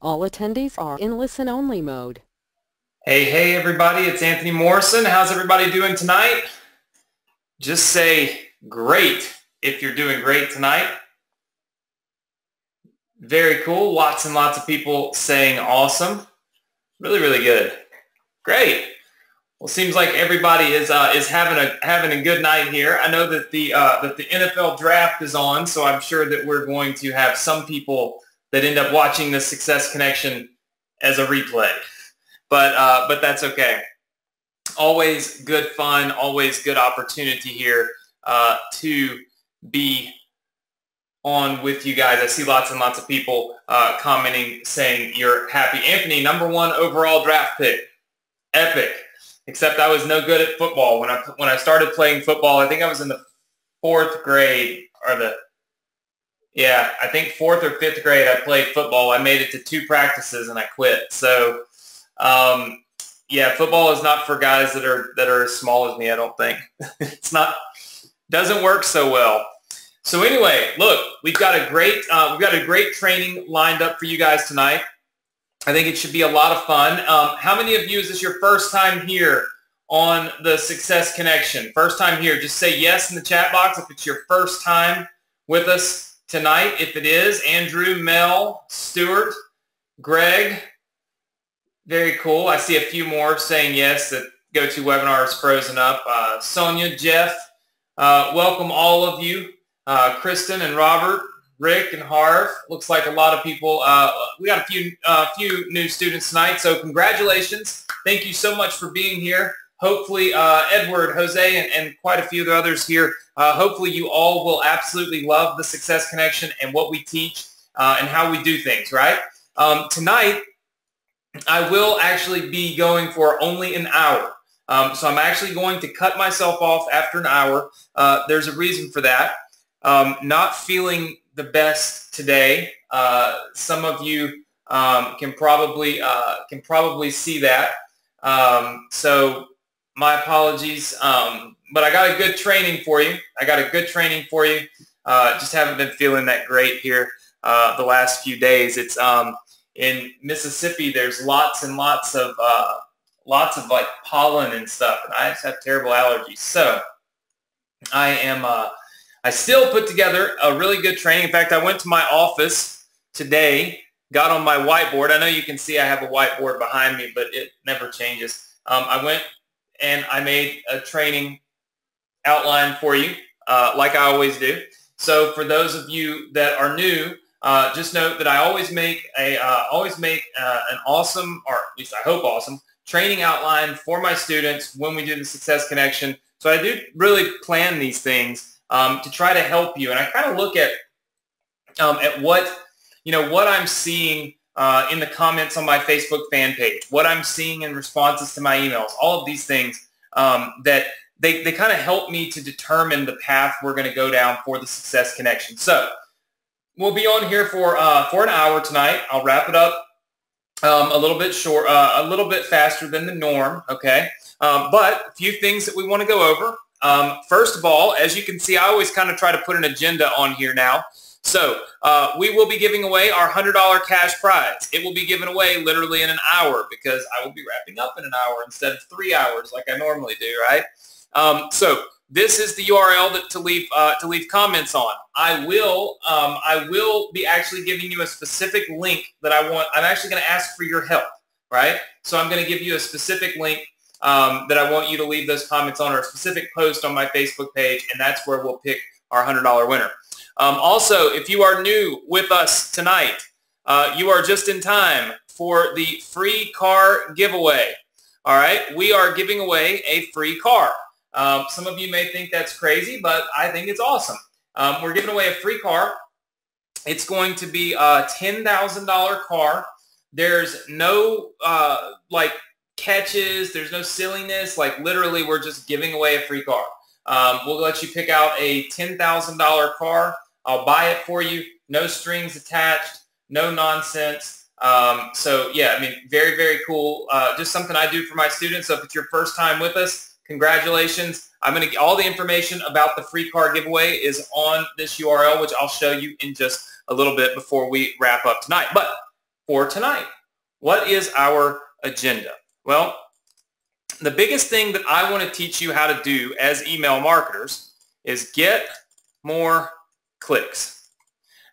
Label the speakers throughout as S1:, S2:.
S1: All attendees are in listen-only mode.
S2: Hey, everybody, it's Anthony Morrison. How's everybody doing tonight? Just say great if you're doing great tonight. Very cool. Lots and lots of people saying awesome. Really, really good. Great. Well, seems like everybody is having a good night here. I know that the NFL draft is on, so I'm sure that we're going to have some people that end up watching the Success Connection as a replay. But that's okay. Always good fun, always good opportunity here to be on with you guys. I see lots and lots of people commenting saying you're happy. Anthony, #1 overall draft pick. Epic. Except I was no good at football. When I started playing football, I think I was in the 4th grade or I think 4th or 5th grade I played football. I made it to 2 practices and I quit. So football is not for guys that are as small as me, I don't think. Doesn't work so well. So anyway, look, we've got a great training lined up for you guys tonight. I think it should be a lot of fun. How many of you, is this your first time here on the Success Connection? First time here, just say yes in the chat box if it's your first time with us tonight. If it is, Andrew, Mel, Stuart, Greg, very cool. I see a few more saying yes. That GoToWebinar is frozen up. Sonia, Jeff, welcome all of you. Kristen and Robert, Rick and Harv. Looks like a lot of people. We got a few new students tonight, so congratulations. Thank you so much for being here. Hopefully, Edward, Jose, and quite a few of the others here, hopefully you all will absolutely love the Success Connection and what we teach and how we do things, right? Tonight, I will actually be going for only an hour. So I'm actually going to cut myself off after an hour. There's a reason for that. Not feeling the best today. Some of you can probably see that. So my apologies. But I got a good training for you. Just haven't been feeling that great here the last few days. It's in Mississippi. There's lots and lots of like pollen and stuff, and I just have terrible allergies. So I still put together a really good training. In fact, I went to my office today, got on my whiteboard. I know you can see I have a whiteboard behind me, but it never changes. I went and I made a training outline for you, like I always do. So for those of you that are new, just note that I always make an awesome, or at least I hope awesome, training outline for my students when we do the Success Connection. So I do really plan these things to try to help you, and I kind of look at what I'm seeing in the comments on my Facebook fan page, what I'm seeing in responses to my emails, all of these things that they kind of help me to determine the path we're going to go down for the Success Connection. So we'll be on here for an hour tonight. I'll wrap it up a little bit short, a little bit faster than the norm, okay? But a few things that we want to go over. First of all, as you can see, I always kind of try to put an agenda on here now. So we will be giving away our $100 cash prize. It will be given away literally in an hour because I will be wrapping up in an hour instead of 3 hours like I normally do, right? So this is the URL to leave comments on. I will be actually giving you a specific link that I'm actually going to ask for your help, right? So I'm going to give you a specific link that I want you to leave those comments on, or a specific post on my Facebook page, and that's where we'll pick our $100 winner. Also, if you are new with us tonight, you are just in time for the free car giveaway. All right, we are giving away a free car. Some of you may think that's crazy, but I think it's awesome. We're giving away a free car. It's going to be a $10,000 car. There's no catches. There's no silliness. Like literally, we're just giving away a free car. We'll let you pick out a $10,000 car. I'll buy it for you. No strings attached. No nonsense. So yeah, I mean, very, very cool. Just something I do for my students. So if it's your first time with us, congratulations. All the information about the free car giveaway is on this URL, which I'll show you in just a little bit before we wrap up tonight. But for tonight? What is our agenda? Well, the biggest thing that I want to teach you how to do as email marketers is get more clicks.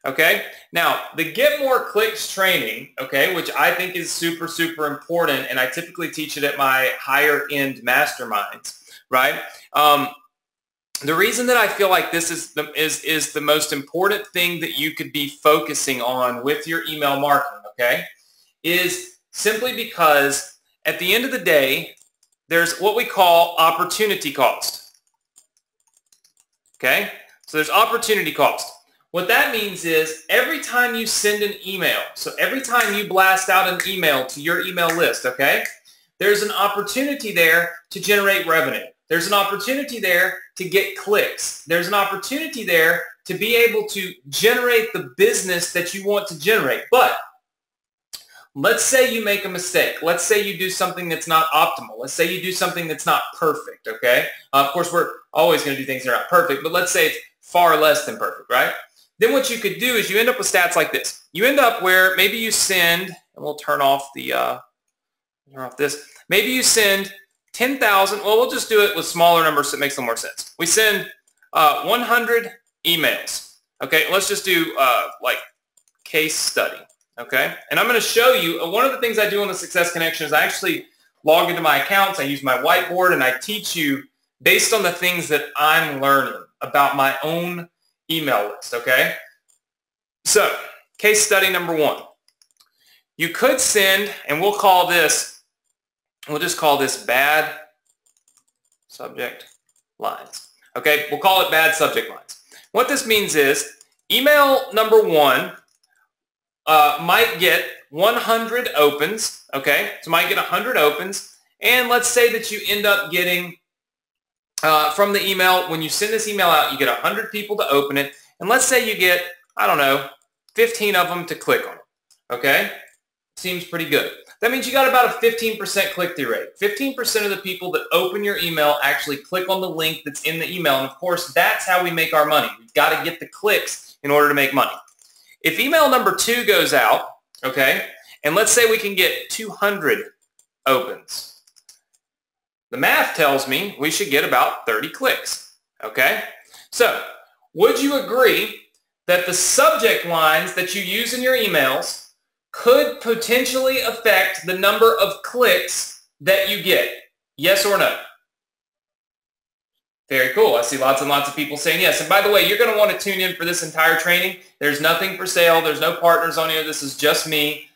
S2: Okay? Now, the get more clicks training, okay, which I think is super, super important, and I typically teach it at my higher end masterminds, right? The reason that I feel like this is the most important thing that you could be focusing on with your email marketing, okay, is simply because at the end of the day, there's what we call opportunity cost. Okay? So there's opportunity cost. What that means is every time you send an email, so every time you blast out an email to your email list, okay, there's an opportunity there to generate revenue. There's an opportunity there to get clicks. There's an opportunity there to be able to generate the business that you want to generate. But let's say you make a mistake. Let's say you do something that's not optimal. Let's say you do something that's not perfect, okay? Of course, we're always going to do things that are not perfect, but let's say it's far less than perfect, right? Then what you could do is you end up with stats like this. You end up where maybe you send, and we'll turn off this. Maybe you send 10,000. Well, we'll just do it with smaller numbers so it makes a little more sense. We send 100 emails. Okay, let's just do like case study. Okay, and I'm going to show you one of the things I do on the Success Connection is I actually log into my accounts. I use my whiteboard and I teach you based on the things that I'm learning about my own email list. Okay, so case study number 1. You could send, and we'll just call this bad subject lines. Okay, we'll call it bad subject lines. What this means is email number 1 might get 100 opens, okay? So might get 100 opens, and let's say that you end up getting from the email, when you send this email out, you get 100 people to open it, and let's say you get, I don't know, 15 of them to click on it, okay? Seems pretty good. That means you got about a 15% click-through rate. 15% of the people that open your email actually click on the link that's in the email, and of course, that's how we make our money. We've got to get the clicks in order to make money. If email number 2 goes out, okay, and let's say we can get 200 opens, the math tells me we should get about 30 clicks, okay? So, would you agree that the subject lines that you use in your emails could potentially affect the number of clicks that you get? Yes or no? Very cool. I see lots and lots of people saying yes. And by the way, you're going to want to tune in for this entire training. There's nothing for sale. There's no partners on here. This is just me.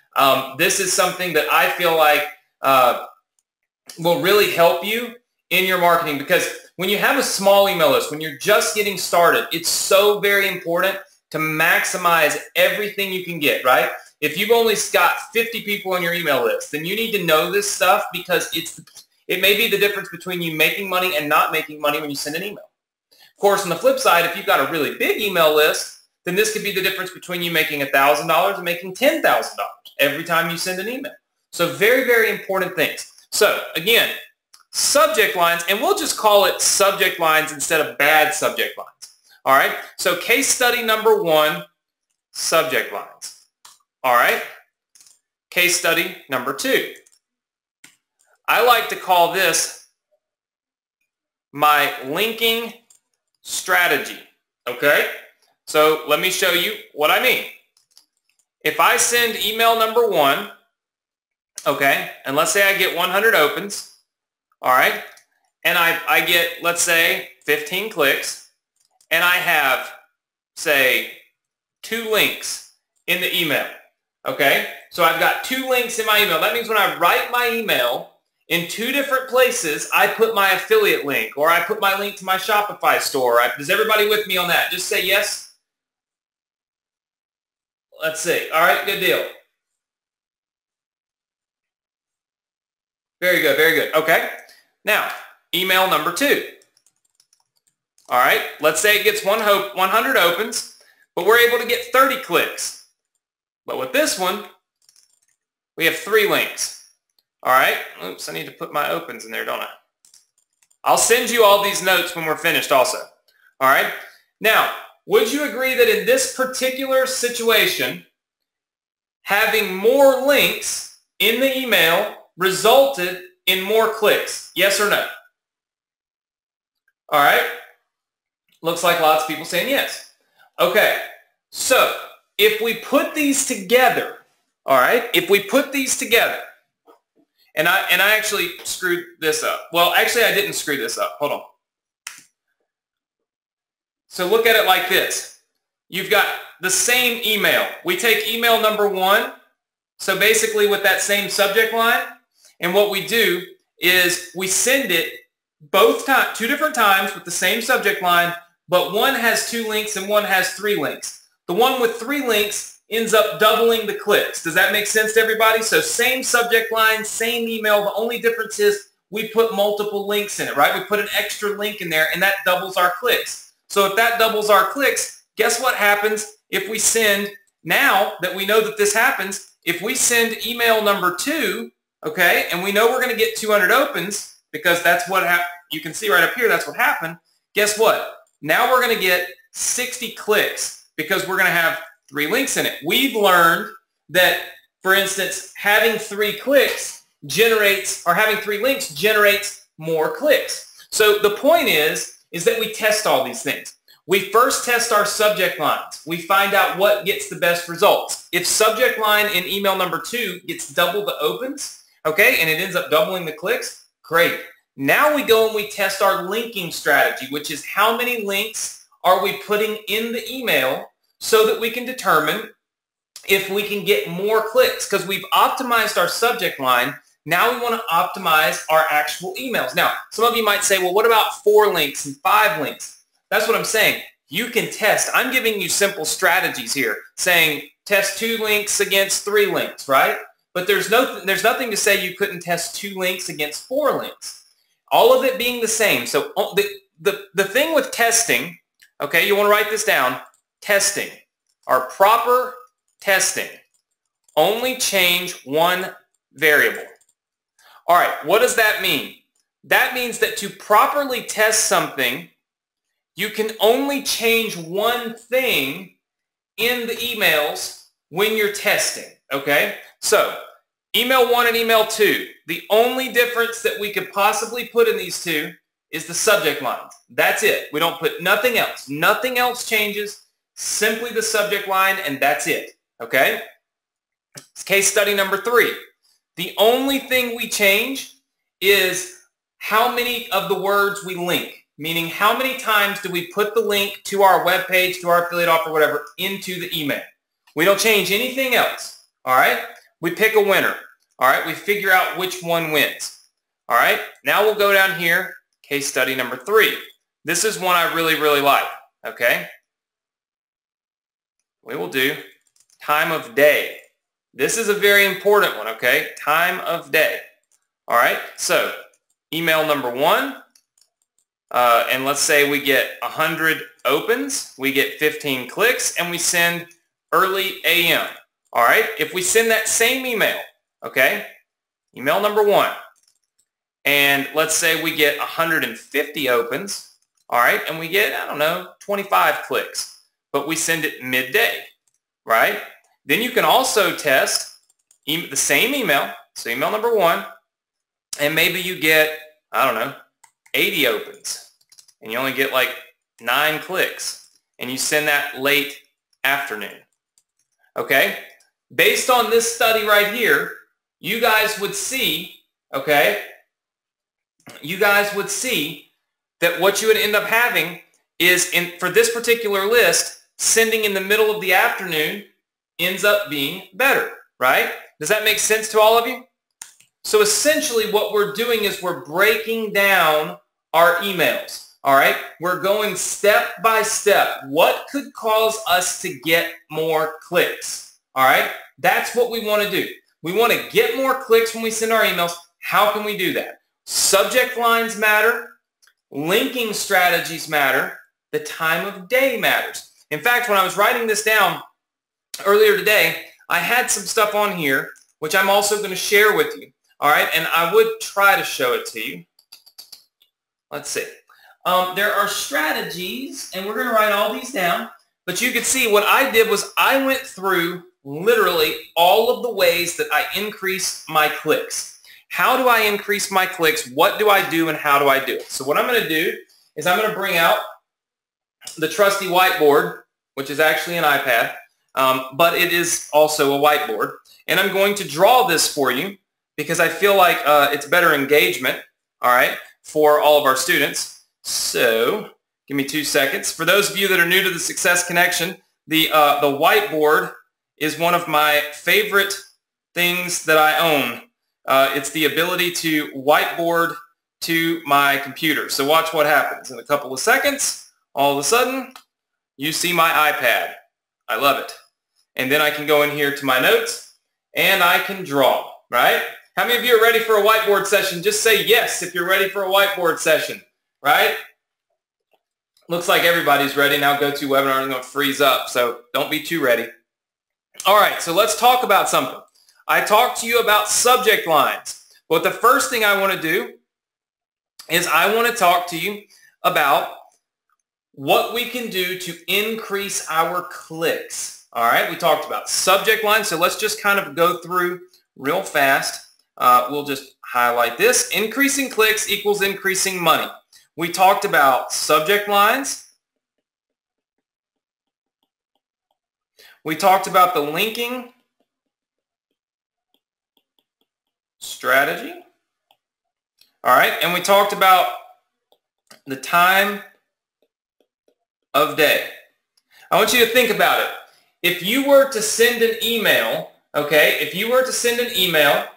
S2: This is something that I feel like will really help you in your marketing, because when you have a small email list, when you're just getting started, it's so very important to maximize everything you can get, right? If you've only got 50 people on your email list, then you need to know this stuff, because it may be the difference between you making money and not making money when you send an email. Of course, on the flip side, if you've got a really big email list, then this could be the difference between you making $1,000 and making $10,000 every time you send an email. So very, very important things. So again, subject lines, and we'll just call it subject lines instead of bad subject lines. All right, so case study number 1, subject lines. All right, case study number 2. I like to call this my linking strategy, okay? So let me show you what I mean. If I send email number 1, okay, and let's say I get 100 opens, all right, and I get, let's say, 15 clicks, and I have, say, 2 links in the email, okay? So I've got 2 links in my email. That means when I write my email, in 2 different places, I put my affiliate link, or I put my link to my Shopify store. Is everybody with me on that? Just say yes. Let's see. All right, good deal. Very good, very good. Okay. Now, email number 2. All right, let's say it gets 100 opens, but we're able to get 30 clicks. But with this one, we have 3 links. All right. Oops, I need to put my opens in there, don't I? I'll send you all these notes when we're finished also. All right. Now, would you agree that in this particular situation, having more links in the email resulted in more clicks? Yes or no? All right. Looks like lots of people saying yes. Okay. So if we put these together, all right, if we put these together, and I actually screwed this up. Well, actually, I didn't screw this up. Hold on. So look at it like this. You've got the same email. We take email number 1, so basically with that same subject line, and what we do is we send it both times, 2 different times with the same subject line, but one has 2 links and one has 3 links. The one with 3 links ends up doubling the clicks. Does that make sense to everybody? So same subject line, same email. The only difference is we put multiple links in it, right? We put an extra link in there, and that doubles our clicks. So if that doubles our clicks, guess what happens if we send, now that we know that this happens, if we send email number 2, okay, and we know we're going to get 200 opens, because that's what you can see right up here, that's what happened. Guess what? Now we're going to get 60 clicks because we're going to have 3 links in it. We've learned that, for instance, having 3 clicks generates, or having 3 links generates more clicks. So the point is that we test all these things. We first test our subject lines. We find out what gets the best results. If subject line in email number 2 gets double the opens, okay, and it ends up doubling the clicks, great. Now we go and we test our linking strategy, which is how many links are we putting in the email so that we can determine if we can get more clicks, because we've optimized our subject line. Now we want to optimize our actual emails. Now, some of you might say, well, what about 4 links and 5 links? That's what I'm saying. You can test. I'm giving you simple strategies here, saying test 2 links against 3 links, right? But there's nothing to say you couldn't test 2 links against 4 links. All of it being the same. So the thing with testing, okay, you want to write this down. Testing, our proper testing, only change one variable. All right, what does that mean? That means that to properly test something, you can only change one thing in the emails when you're testing, okay? So email 1 and email 2, the only difference that we could possibly put in these 2 is the subject lines. That's it. We don't put nothing else. Nothing else changes. Simply the subject line, and that's it, okay? Case study number 3. The only thing we change is how many of the words we link, meaning how many times do we put the link to our web page, to our affiliate offer, whatever, into the email. We don't change anything else, all right? We pick a winner, all right? We figure out which one wins, all right? Now we'll go down here, case study number 3. This is one I really, really like, okay? We will do time of day. This is a very important one, okay? Time of day. All right, so email number 1, and let's say we get 100 opens, we get 15 clicks, and we send early AM. All right, if we send that same email, okay, email number 1, and let's say we get 150 opens, all right, and we get, I don't know, 25 clicks. But we send it midday, right? Then you can also test the same email, so email number 1, and maybe you get, I don't know, 80 opens, and you only get like 9 clicks, and you send that late afternoon, okay? Based on this study right here, you guys would see, okay, you guys would see that what you would end up having is, for this particular list, sending in the middle of the afternoon ends up being better, right? Does that make sense to all of you? So essentially what we're doing is we're breaking down our emails, all right? We're going step by step. What could cause us to get more clicks, all right? That's what we want to do. We want to get more clicks when we send our emails. How can we do that? Subject lines matter. Linking strategies matter. The time of day matters. In fact, when I was writing this down earlier today, I had some stuff on here, which I'm also going to share with you. All right, and I would try to show it to you. Let's see. There are strategies, and we're going to write all these down. But you can see what I did was I went through literally all of the ways that I increase my clicks. How do I increase my clicks? What do I do and how do I do it? So what I'm going to do is I'm going to bring out the trusty whiteboard, which is actually an iPad, but it is also a whiteboard. And I'm going to draw this for you because I feel like it's better engagement, all right, for all of our students. So give me 2 seconds. For those of you that are new to the Success Connection, the whiteboard is one of my favorite things that I own. It's the ability to whiteboard to my computer. So watch what happens. In a couple of seconds, all of a sudden, you see my iPad. I love it. And then I can go in here to my notes, and I can draw, right? How many of you are ready for a whiteboard session? Just say yes if you're ready for a whiteboard session, right? Looks like everybody's ready. Now GoToWebinar is going to freeze up, so don't be too ready. All right, so let's talk about something. I talked to you about subject lines, but the first thing I want to do is I want to talk to you about what we can do to increase our clicks. All right, we talked about subject lines, so let's just kind of go through real fast. We'll just highlight this. Increasing clicks equals increasing money. We talked about subject lines. We talked about the linking strategy. All right, and we talked about the time of day. I want you to think about it. If you were to send an email, okay, if you were to send an email,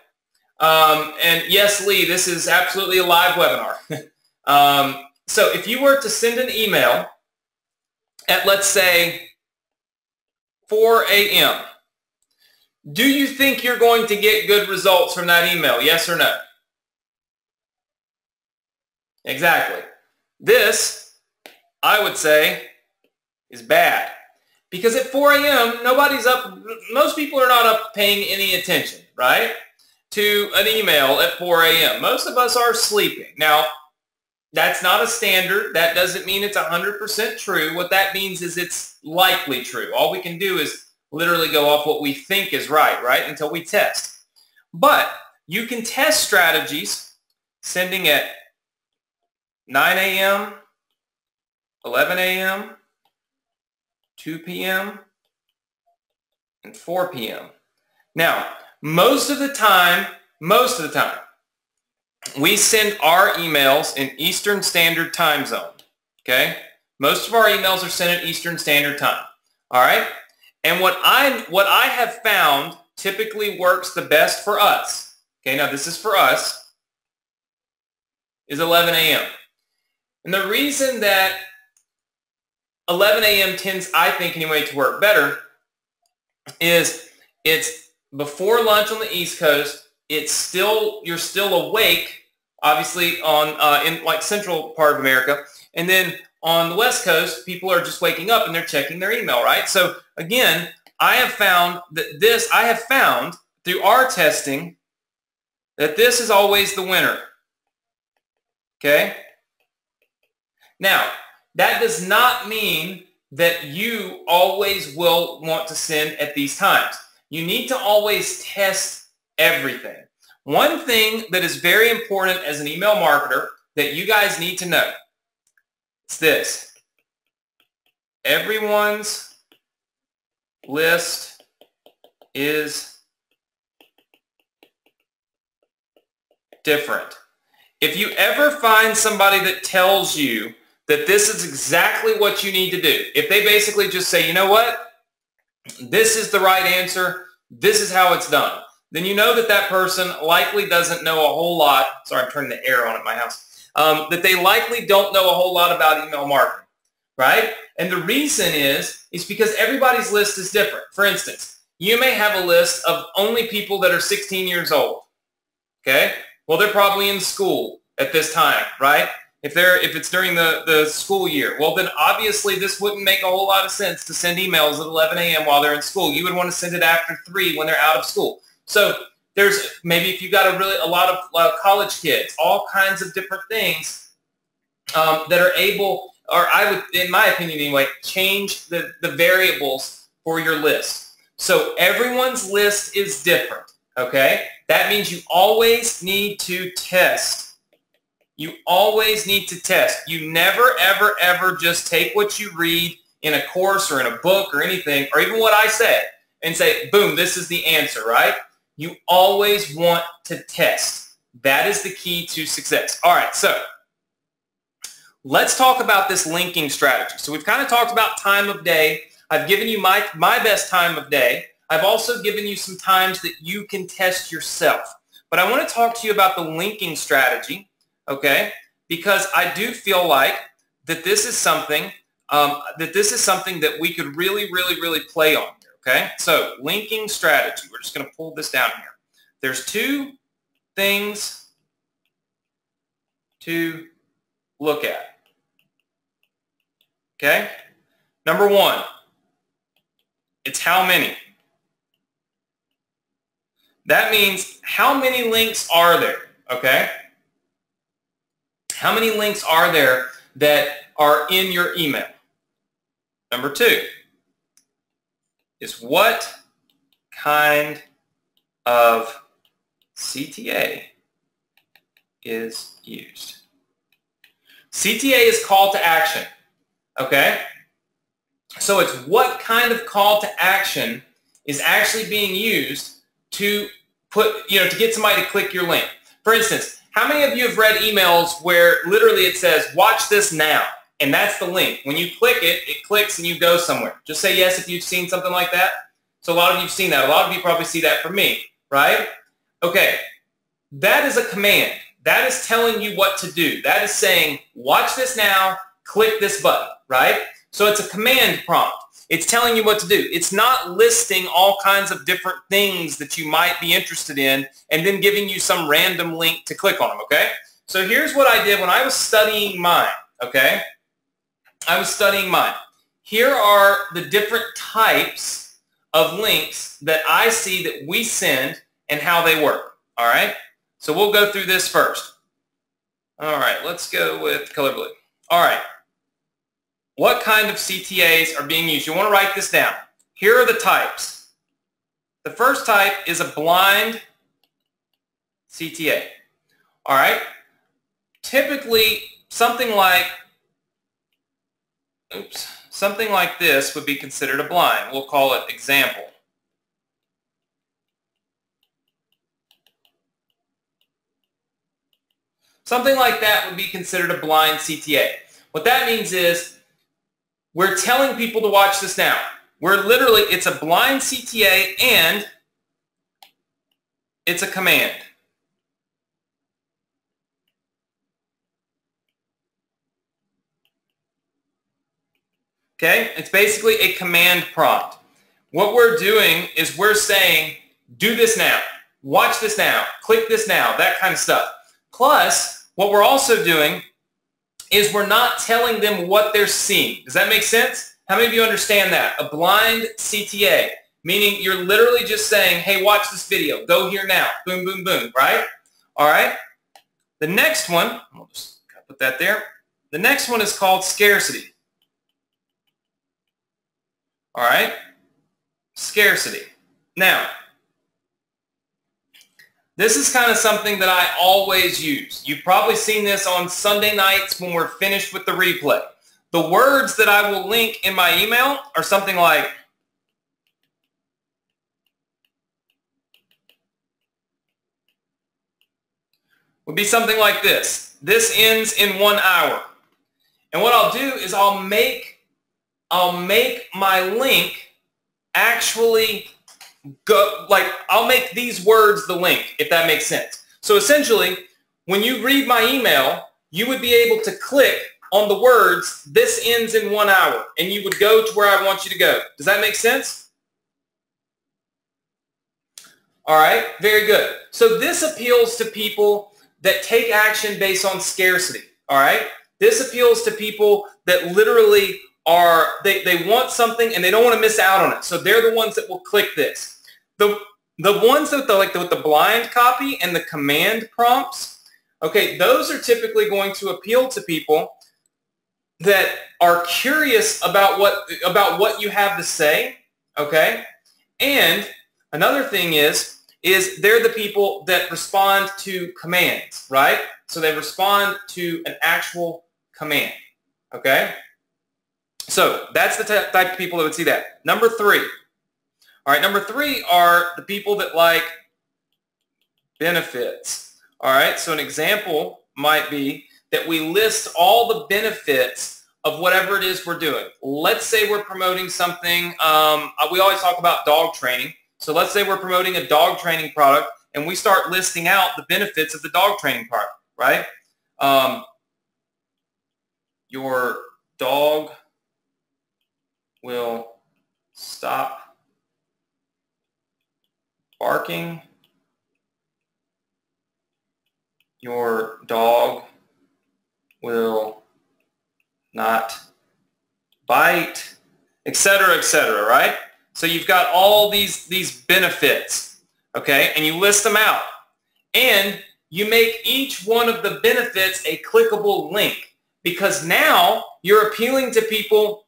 S2: and yes, Lee, this is absolutely a live webinar. So if you were to send an email at, let's say, 4 a.m., do you think you're going to get good results from that email? Yes or no? Exactly. This, I would say, is bad. Because at 4 a.m., nobody's up, most people are not up paying any attention, right, to an email at 4 a.m. Most of us are sleeping. Now, that's not a standard. That doesn't mean it's 100% true. What that means is it's likely true. All we can do is literally go off what we think is right, until we test. But you can test strategies sending at 9 a.m., 11 a.m., 2 p.m., and 4 p.m. Now, most of the time, we send our emails in Eastern Standard Time Zone, okay? Most of our emails are sent at Eastern Standard Time, all right? And what I have found typically works the best for us, okay, now this is for us, is 11 a.m. And the reason that 11 a.m. tends, I think anyway, to work better is it's before lunch on the East Coast. You're still awake, obviously, in like central part of America. And then on the West Coast, people are just waking up and they're checking their email, right? So again, I have found through our testing that this is always the winner. Okay? Now, that does not mean that you always will want to send at these times. You need to always test everything. One thing that is very important as an email marketer that you guys need to know is this. Everyone's list is different. If you ever find somebody that tells you that this is exactly what you need to do, if they basically just say, you know what, this is the right answer, this is how it's done, then you know that that person likely doesn't know a whole lot. Sorry, I'm turning the air on at my house. That they likely don't know a whole lot about email marketing, right? And the reason is because everybody's list is different. For instance, you may have a list of only people that are 16 years old, okay? Well, they're probably in school at this time, right? If it's during the school year, well, then obviously this wouldn't make a whole lot of sense to send emails at 11 a.m. while they're in school. You would want to send it after 3 when they're out of school. So there's maybe if you've got a lot of college kids, all kinds of different things that are able, or I would, in my opinion anyway, change the variables for your list. So everyone's list is different, okay? That means you always need to test. You always need to test. You never, ever, ever just take what you read in a course or in a book or anything, or even what I say, and say, boom, this is the answer, right? You always want to test. That is the key to success. All right, so let's talk about this linking strategy. So we've kind of talked about time of day. I've given you my best time of day. I've also given you some times that you can test yourself. But I want to talk to you about the linking strategy, okay? Because I do feel like that this is something that we could really, really, really play on here, okay? So linking strategy. We're just going to pull this down here. There's two things to look at, okay? Number one, it's how many. That means how many links are there, okay? How many links are there that are in your email? Number two is what kind of CTA is used. CTA is call to action, okay? So it's what kind of call to action is actually being used to put, to get somebody to click your link. For instance, how many of you have read emails where literally it says, watch this now, and that's the link. When you click it, it clicks and you go somewhere. Just say yes if you've seen something like that. So a lot of you have seen that. A lot of you probably see that from me, right? Okay, that is a command. That is telling you what to do. That is saying, watch this now, click this button, right? So it's a command prompt. It's telling you what to do. It's not listing all kinds of different things that you might be interested in and then giving you some random link to click on them, okay? So here's what I did when I was studying mine, okay? I was studying mine. Here are the different types of links that I see that we send and how they work, all right? So we'll go through this first. All right, let's go with color blue. All right. What kind of CTAs are being used? You want to write this down. Here are the types. The first type is a blind CTA. All right. Typically, something like this would be considered a blind. We'll call it example. Something like that would be considered a blind CTA. What that means is we're telling people to watch this now. It's a blind CTA and it's a command. Okay? It's basically a command prompt. What we're doing is we're saying, do this now, watch this now, click this now, that kind of stuff. Plus, what we're also doing is we're not telling them what they're seeing. Does that make sense? How many of you understand that? A blind CTA, meaning you're literally just saying, hey, watch this video. Go here now. Boom, boom, boom, right? All right. The next one, I'll just put that there. The next one is called scarcity. All right. Scarcity. Now, this is kind of something that I always use. You've probably seen this on Sunday nights when we're finished with the replay. The words that I will link in my email are something like would be something like this. This ends in 1 hour. And what I'll do is I'll make my link actually go, like I'll make these words the link, if that makes sense. So essentially, when you read my email, you would be able to click on the words, this ends in 1 hour, and you would go to where I want you to go. Does that make sense? All right, very good. So this appeals to people that take action based on scarcity, all right? This appeals to people that literally are, they want something and they don't want to miss out on it. So they're the ones that will click this. The ones that with the blind copy and the command prompts, okay, those are typically going to appeal to people that are curious about what you have to say, okay? And another thing is they're the people that respond to commands, right? So they respond to an actual command, okay? So that's the type of people that would see that. Number 3. All right, number 3 are the people that like benefits. All right, so an example might be that we list all the benefits of whatever it is we're doing. Let's say we're promoting something. We always talk about dog training. So let's say we're promoting a dog training product, and we start listing out the benefits of the dog training product, right? Your dog will stop barking. Your dog will not bite, etc., etc., right? So you've got all these benefits, okay? And you list them out. And you make each one of the benefits a clickable link, because now you're appealing to people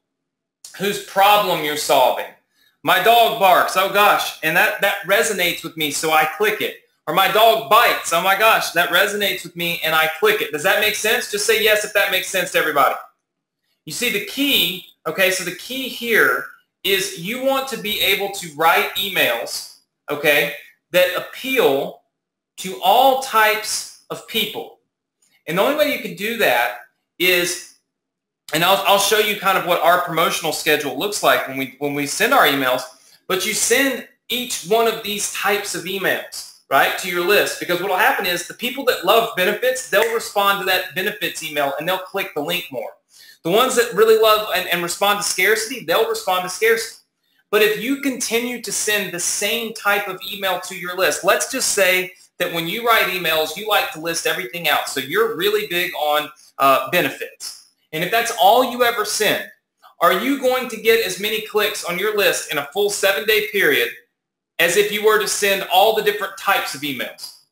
S2: whose problem you're solving. My dog barks, oh gosh, and that resonates with me, so I click it. Or my dog bites, oh my gosh, that resonates with me, and I click it. Does that make sense? Just say yes if that makes sense to everybody. You see the key, okay, so the key here is you want to be able to write emails, okay, that appeal to all types of people. And the only way you can do that is, and I'll show you kind of what our promotional schedule looks like when we send our emails, but you send each one of these types of emails, right, to your list, because what will happen is the people that love benefits, they'll respond to that benefits email and they'll click the link more. The ones that really love and respond to scarcity, they'll respond to scarcity. But if you continue to send the same type of email to your list, let's just say that when you write emails, you like to list everything out. So you're really big on benefits. And if that's all you ever send, are you going to get as many clicks on your list in a full 7-day period as if you were to send all the different types of emails?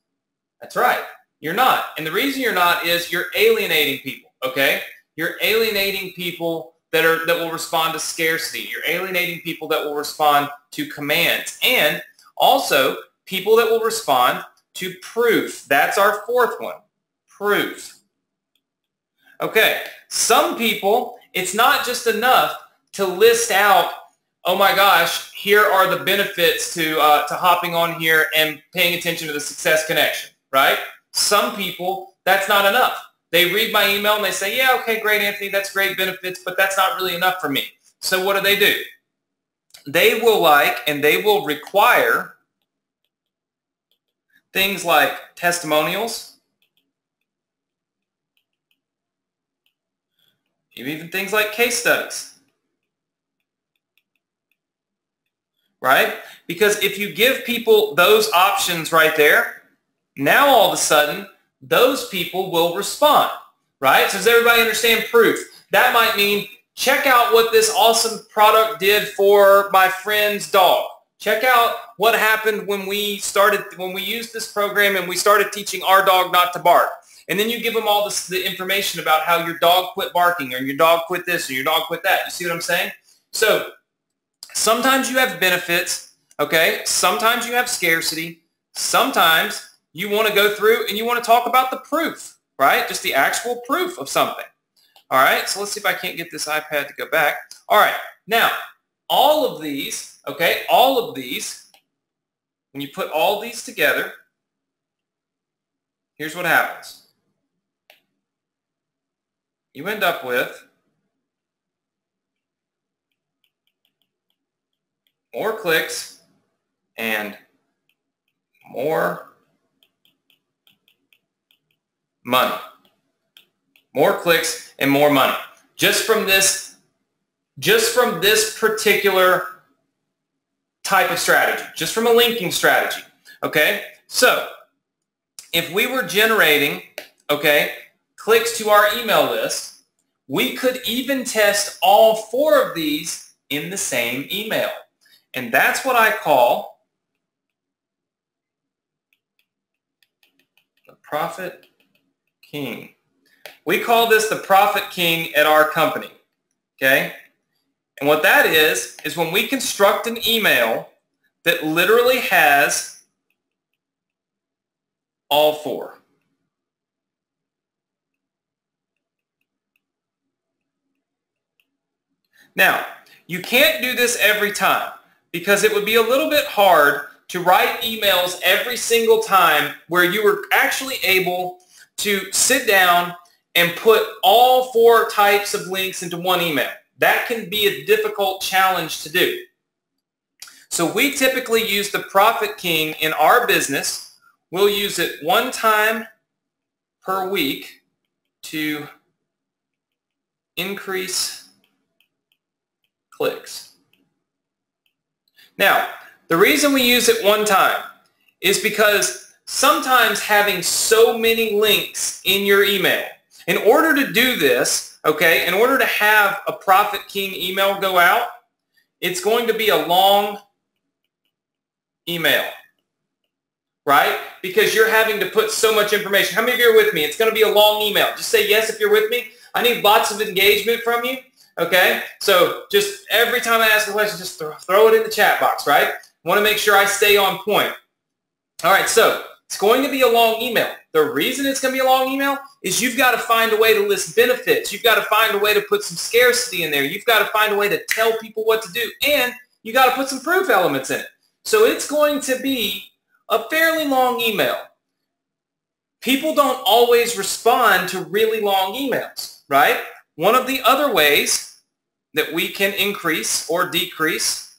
S2: That's right. You're not. And the reason you're not is you're alienating people, okay? You're alienating people that will respond to scarcity. You're alienating people that will respond to commands. And also people that will respond to proof. That's our 4th one, proof. Okay, some people, it's not just enough to list out, oh my gosh, here are the benefits to hopping on here and paying attention to the success connection, right? Some people, that's not enough. They read my email and they say, yeah, okay, great, Anthony, that's great benefits, but that's not really enough for me. So what do? They will like and they will require things like testimonials, even things like case studies, right? Because if you give people those options right there, now all of a sudden, those people will respond, right? So does everybody understand proof? That might mean check out what this awesome product did for my friend's dog. Check out what happened when we used this program and we started teaching our dog not to bark. And then you give them all the information about how your dog quit barking or your dog quit this or your dog quit that. You see what I'm saying? So sometimes you have benefits, okay? Sometimes you have scarcity. Sometimes you want to go through and you want to talk about the proof, right? Just the actual proof of something. All right, so let's see if I can't get this iPad to go back. All right, now, all of these, okay, all of these, when you put all these together, here's what happens. You end up with more clicks and more money. More clicks and more money. Just from this particular type of strategy, just from a linking strategy. Okay? So, if we were generating, okay, clicks to our email list, we could even test all 4 of these in the same email. And that's what I call the Profit King. We call this the Profit King at our company, okay? And what that is when we construct an email that literally has all four. Now, you can't do this every time because it would be a little bit hard to write emails every single time where you were actually able to sit down and put all four types of links into one email. That can be a difficult challenge to do. So we typically use the Profit King in our business. We'll use it one time per week to increase clicks. Now, the reason we use it one time is because sometimes having so many links in your email, in order to do this, okay, in order to have a Profit King email go out, it's going to be a long email, right? Because you're having to put so much information. How many of you are with me? It's going to be a long email. Just say yes if you're with me. I need lots of engagement from you, okay? So just every time I ask a question, just throw it in the chat box, right? I want to make sure I stay on point. All right, so it's going to be a long email. The reason it's going to be a long email is you've got to find a way to list benefits. You've got to find a way to put some scarcity in there. You've got to find a way to tell people what to do. And you got to put some proof elements in it. So it's going to be a fairly long email. People don't always respond to really long emails, right? One of the other ways that we can increase or decrease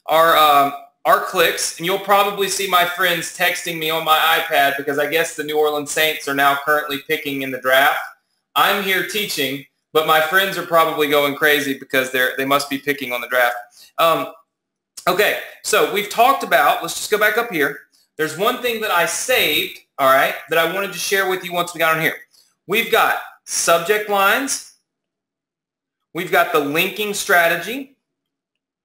S2: our clicks, and you'll probably see my friends texting me on my iPad because I guess the New Orleans Saints are now currently picking in the draft. I'm here teaching, but my friends are probably going crazy because they must be picking on the draft. Okay, so we've talked about, let's just go back up here. There's one thing that I saved, all right, that I wanted to share with you once we got on here. We've got subject lines. We've got the linking strategy.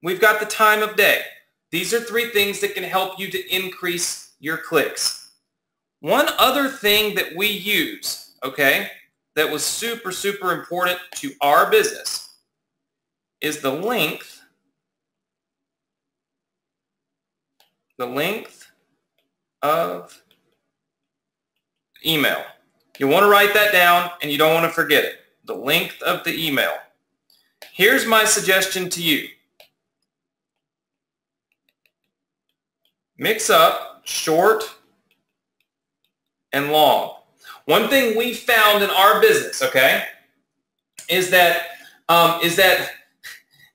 S2: We've got the time of day. These are three things that can help you to increase your clicks. One other thing that we use, okay, that was super, super important to our business is the length of email. You want to write that down and you don't want to forget it. The length of the email. Here's my suggestion to you. Mix up short and long. One thing we found in our business, okay, is that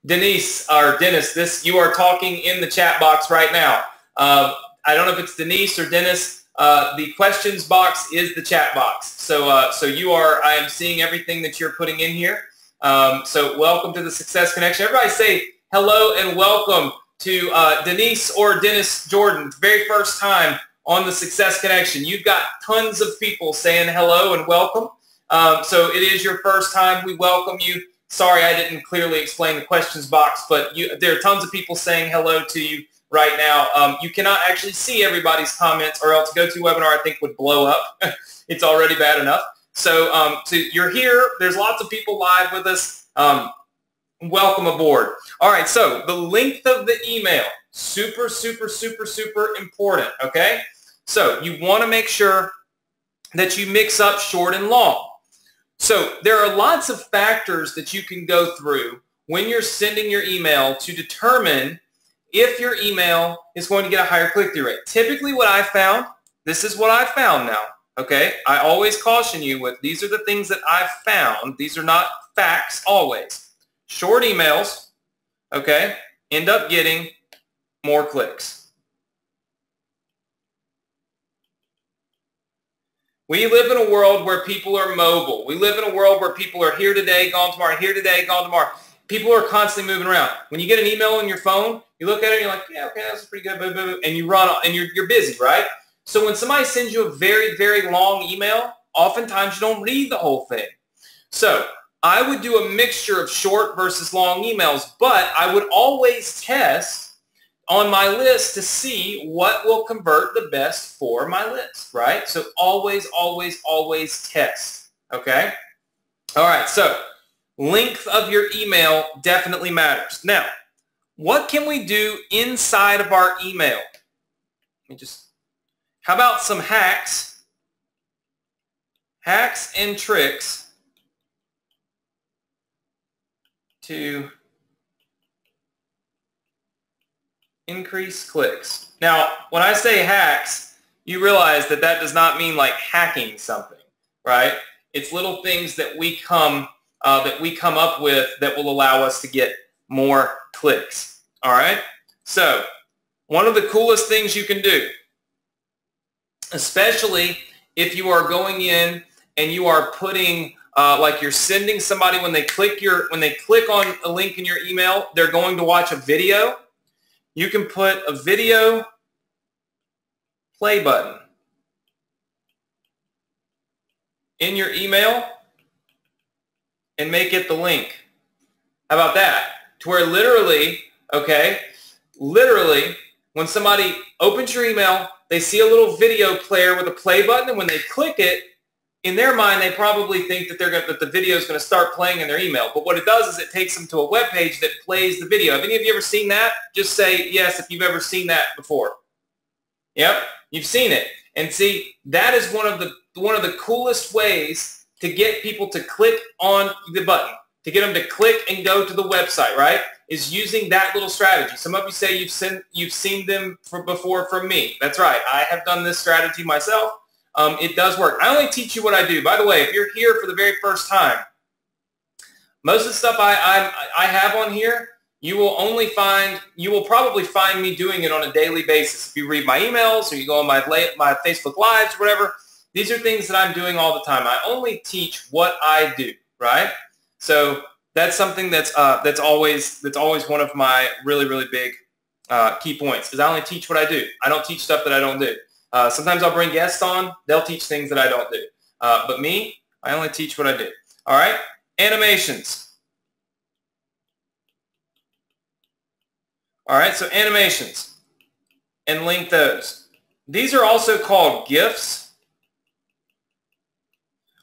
S2: Denise or Dennis, you are talking in the chat box right now. I don't know if it's Denise or Dennis. The questions box is the chat box. So I am seeing everything that you're putting in here. So welcome to the Success Connection. Everybody say hello and welcome to Denise or Dennis Jordan, very first time on the Success Connection. You've got tons of people saying hello and welcome. So it is your first time. We welcome you. Sorry I didn't clearly explain the questions box, but there are tons of people saying hello to you right now. You cannot actually see everybody's comments or else GoToWebinar I think would blow up. It's already bad enough. So you're here. There's lots of people live with us. Welcome aboard. All right, so the length of the email, super, super, super, super important, okay? So you want to make sure that you mix up short and long. So there are lots of factors that you can go through when you're sending your email to determine if your email is going to get a higher click-through rate. Typically what I found, this is what I found now, okay? I always caution you with these are the things that I've found. These are not facts always. Short emails, okay, end up getting more clicks. We live in a world where people are mobile. We live in a world where people are here today, gone tomorrow, here today, gone tomorrow. People are constantly moving around. When you get an email on your phone, you look at it and you're like, yeah, okay, that's pretty good, and you run, and you're busy, right? So when somebody sends you a very, very long email, oftentimes you don't read the whole thing. So I would do a mixture of short versus long emails, but I would always test on my list to see what will convert the best for my list, right? So always, always, always test, okay? All right, so length of your email definitely matters. Now, What can we do inside of our email? How about some hacks and tricks to increase clicks? Now, when I say hacks, you realize that that does not mean like hacking something, right? It's little things that we come up with that will allow us to get more clicks. All right? So, one of the coolest things you can do, especially if you are going in and you are putting like you're sending somebody when they click on a link in your email, they're going to watch a video. You can put a video play button in your email and make it the link. How about that? To where literally, when somebody opens your email, they see a little video player with a play button, and when they click it, in their mind, they probably think that that the video is going to start playing in their email. But what it does is it takes them to a web page that plays the video. Have any of you ever seen that? Just say yes if you've ever seen that before. Yep, you've seen it. And see, that is one of the coolest ways to get people to click on the button, to get them to click and go to the website, right? Is using that little strategy. Some of you say you've seen them before from me. That's right. I have done this strategy myself. It does work. I only teach you what I do. By the way, if you're here for the very first time, most of the stuff I have on here, you will probably find me doing it on a daily basis. If you read my emails or you go on my Facebook Lives or whatever, these are things that I'm doing all the time. I only teach what I do, right? So that's something that's always one of my really, really big key points, is I only teach what I do. I don't teach stuff that I don't do. Sometimes I'll bring guests on. They'll teach things that I don't do. But me, I only teach what I do. All right? Animations. All right, so animations. And link those. These are also called GIFs.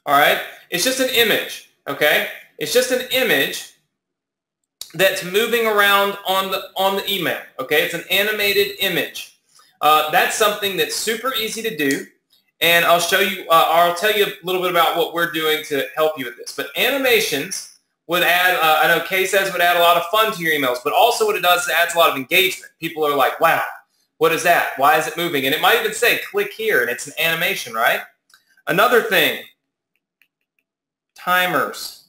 S2: All right? It's just an image, okay? It's just an image that's moving around on the email, okay? It's an animated image. That's something that's super easy to do, and I'll show you, I'll tell you a little bit about what we're doing to help you with this. But animations would add, I know Kay says would add a lot of fun to your emails, but also what it does is it adds a lot of engagement. People are like, wow, what is that? Why is it moving? And it might even say, click here, and it's an animation, right? Another thing, timers,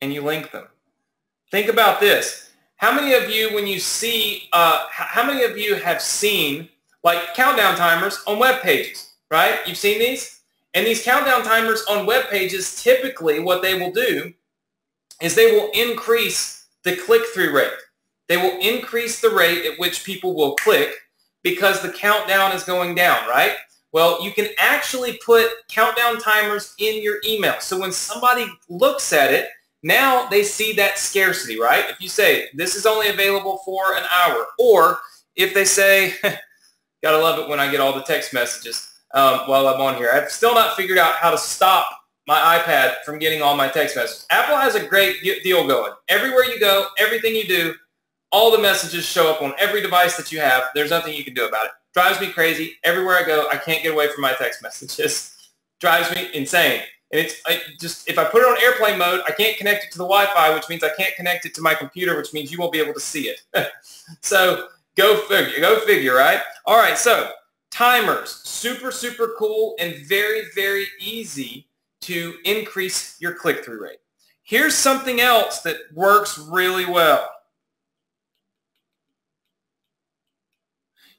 S2: and you link them. Think about this. How many of you, when you see, how many of you have seen like countdown timers on web pages, right? You've seen these? And these countdown timers on web pages, typically what they will do is they will increase the click-through rate. They will increase the rate at which people will click because the countdown is going down, right? Well, you can actually put countdown timers in your email. So when somebody looks at it, now they see that scarcity, right? If you say, this is only available for an hour, or if they say, gotta love it when I get all the text messages while I'm on here. I've still not figured out how to stop my iPad from getting all my text messages. Apple has a great deal going. Everywhere you go, everything you do, all the messages show up on every device that you have. There's nothing you can do about it. Drives me crazy. Everywhere I go, I can't get away from my text messages. Drives me insane. And if I put it on airplane mode, I can't connect it to the Wi-Fi, which means I can't connect it to my computer, which means you won't be able to see it. So go figure, right? All right, so timers, super, super cool and very, very easy to increase your click-through rate. Here's something else that works really well.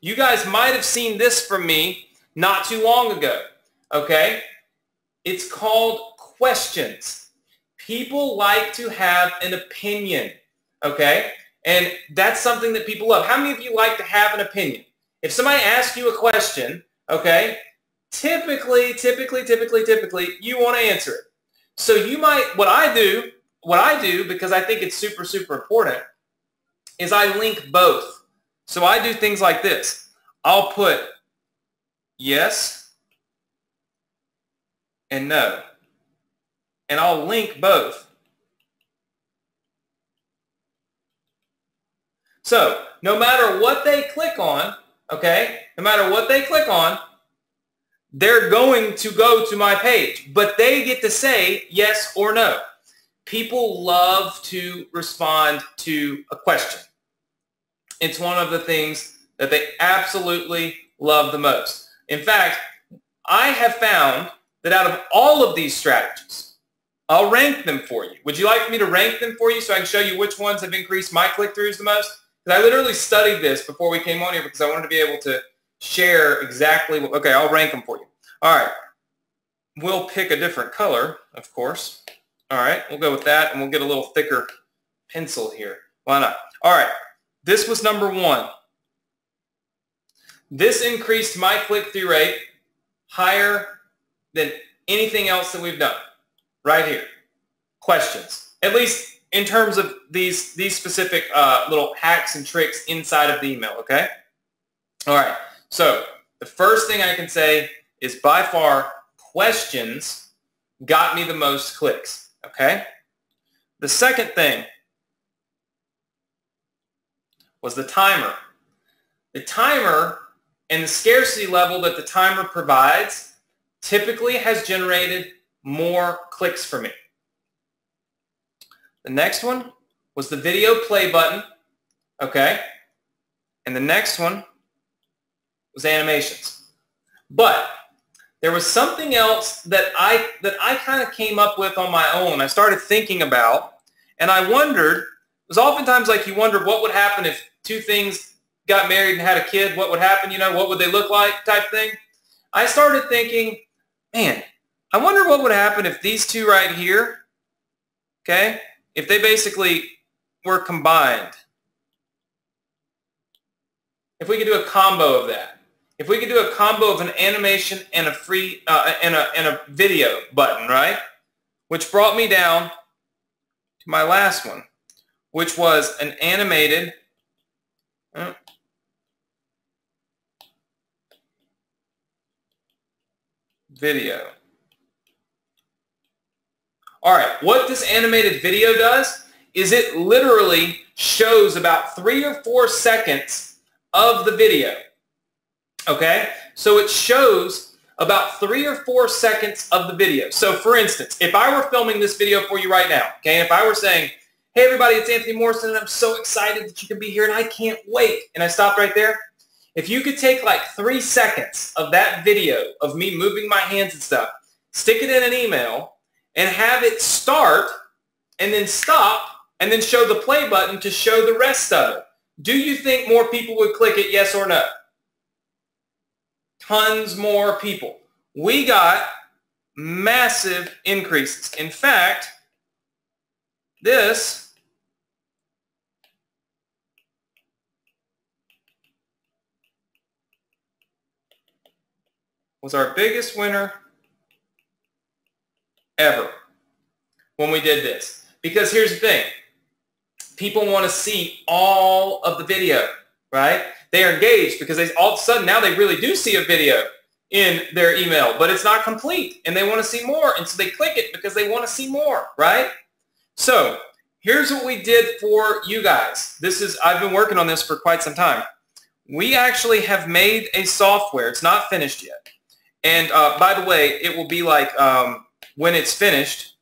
S2: You guys might have seen this from me not too long ago, okay? It's called questions. People like to have an opinion, okay? And that's something that people love. How many of you like to have an opinion? If somebody asks you a question, okay, typically, you want to answer it. So you might, what I do, because I think it's super, super important, is I link both. So I do things like this. I'll put yes and no. And I'll link both. So no matter what they click on, okay, no matter what they click on, they're going to go to my page, but they get to say yes or no. People love to respond to a question. It's one of the things that they absolutely love the most. In fact, I have found that out of all of these strategies, I'll rank them for you. Would you like me to rank them for you so I can show you which ones have increased my click-throughs the most? Because I literally studied this before we came on here because I wanted to be able to share exactly what, okay, I'll rank them for you. All right. We'll pick a different color, of course. All right, we'll go with that, and we'll get a little thicker pencil here. Why not? All right, this was number 1. This increased my click-through rate higher than anything else that we've done. Right here. Questions. At least in terms of these specific little hacks and tricks inside of the email, okay? All right, so the first thing I can say is by far questions got me the most clicks, okay? The second thing was the timer. The timer and the scarcity level that the timer provides typically has generated more clicks for me. The next one was the video play button, okay? And the next one was animations. But there was something else that I kind of came up with on my own. I started thinking about, and I wondered, it was oftentimes like you wondered what would happen if two things got married and had a kid, what would happen, you know, what would they look like type thing. I started thinking, man, I wonder what would happen if these two right here, okay, if they basically were combined. If we could do a combo of that. If we could do a combo of an animation and a free and a video button, right? Which brought me down to my last one, which was an animated video. All right, what this animated video does is it literally shows about 3 or 4 seconds of the video. Okay, so it shows about 3 or 4 seconds of the video. So for instance, if I were filming this video for you right now, okay, and if I were saying, hey everybody, it's Anthony Morrison and I'm so excited that you can be here and I can't wait, and I stopped right there, if you could take like 3 seconds of that video of me moving my hands and stuff, stick it in an email, and have it start and then stop and then show the play button to show the rest of it, do you think more people would click it, yes or no? Tons more people. We got massive increases. In fact, this was our biggest winner ever when we did this. Because here's the thing. People want to see all of the video, right? They are engaged because they all of a sudden now they really do see a video in their email, but it's not complete and they want to see more, and so they click it because they want to see more, right? So here's what we did for you guys. I've been working on this for quite some time. We actually have made a software. It's not finished yet. And by the way, it will be like when it's finished,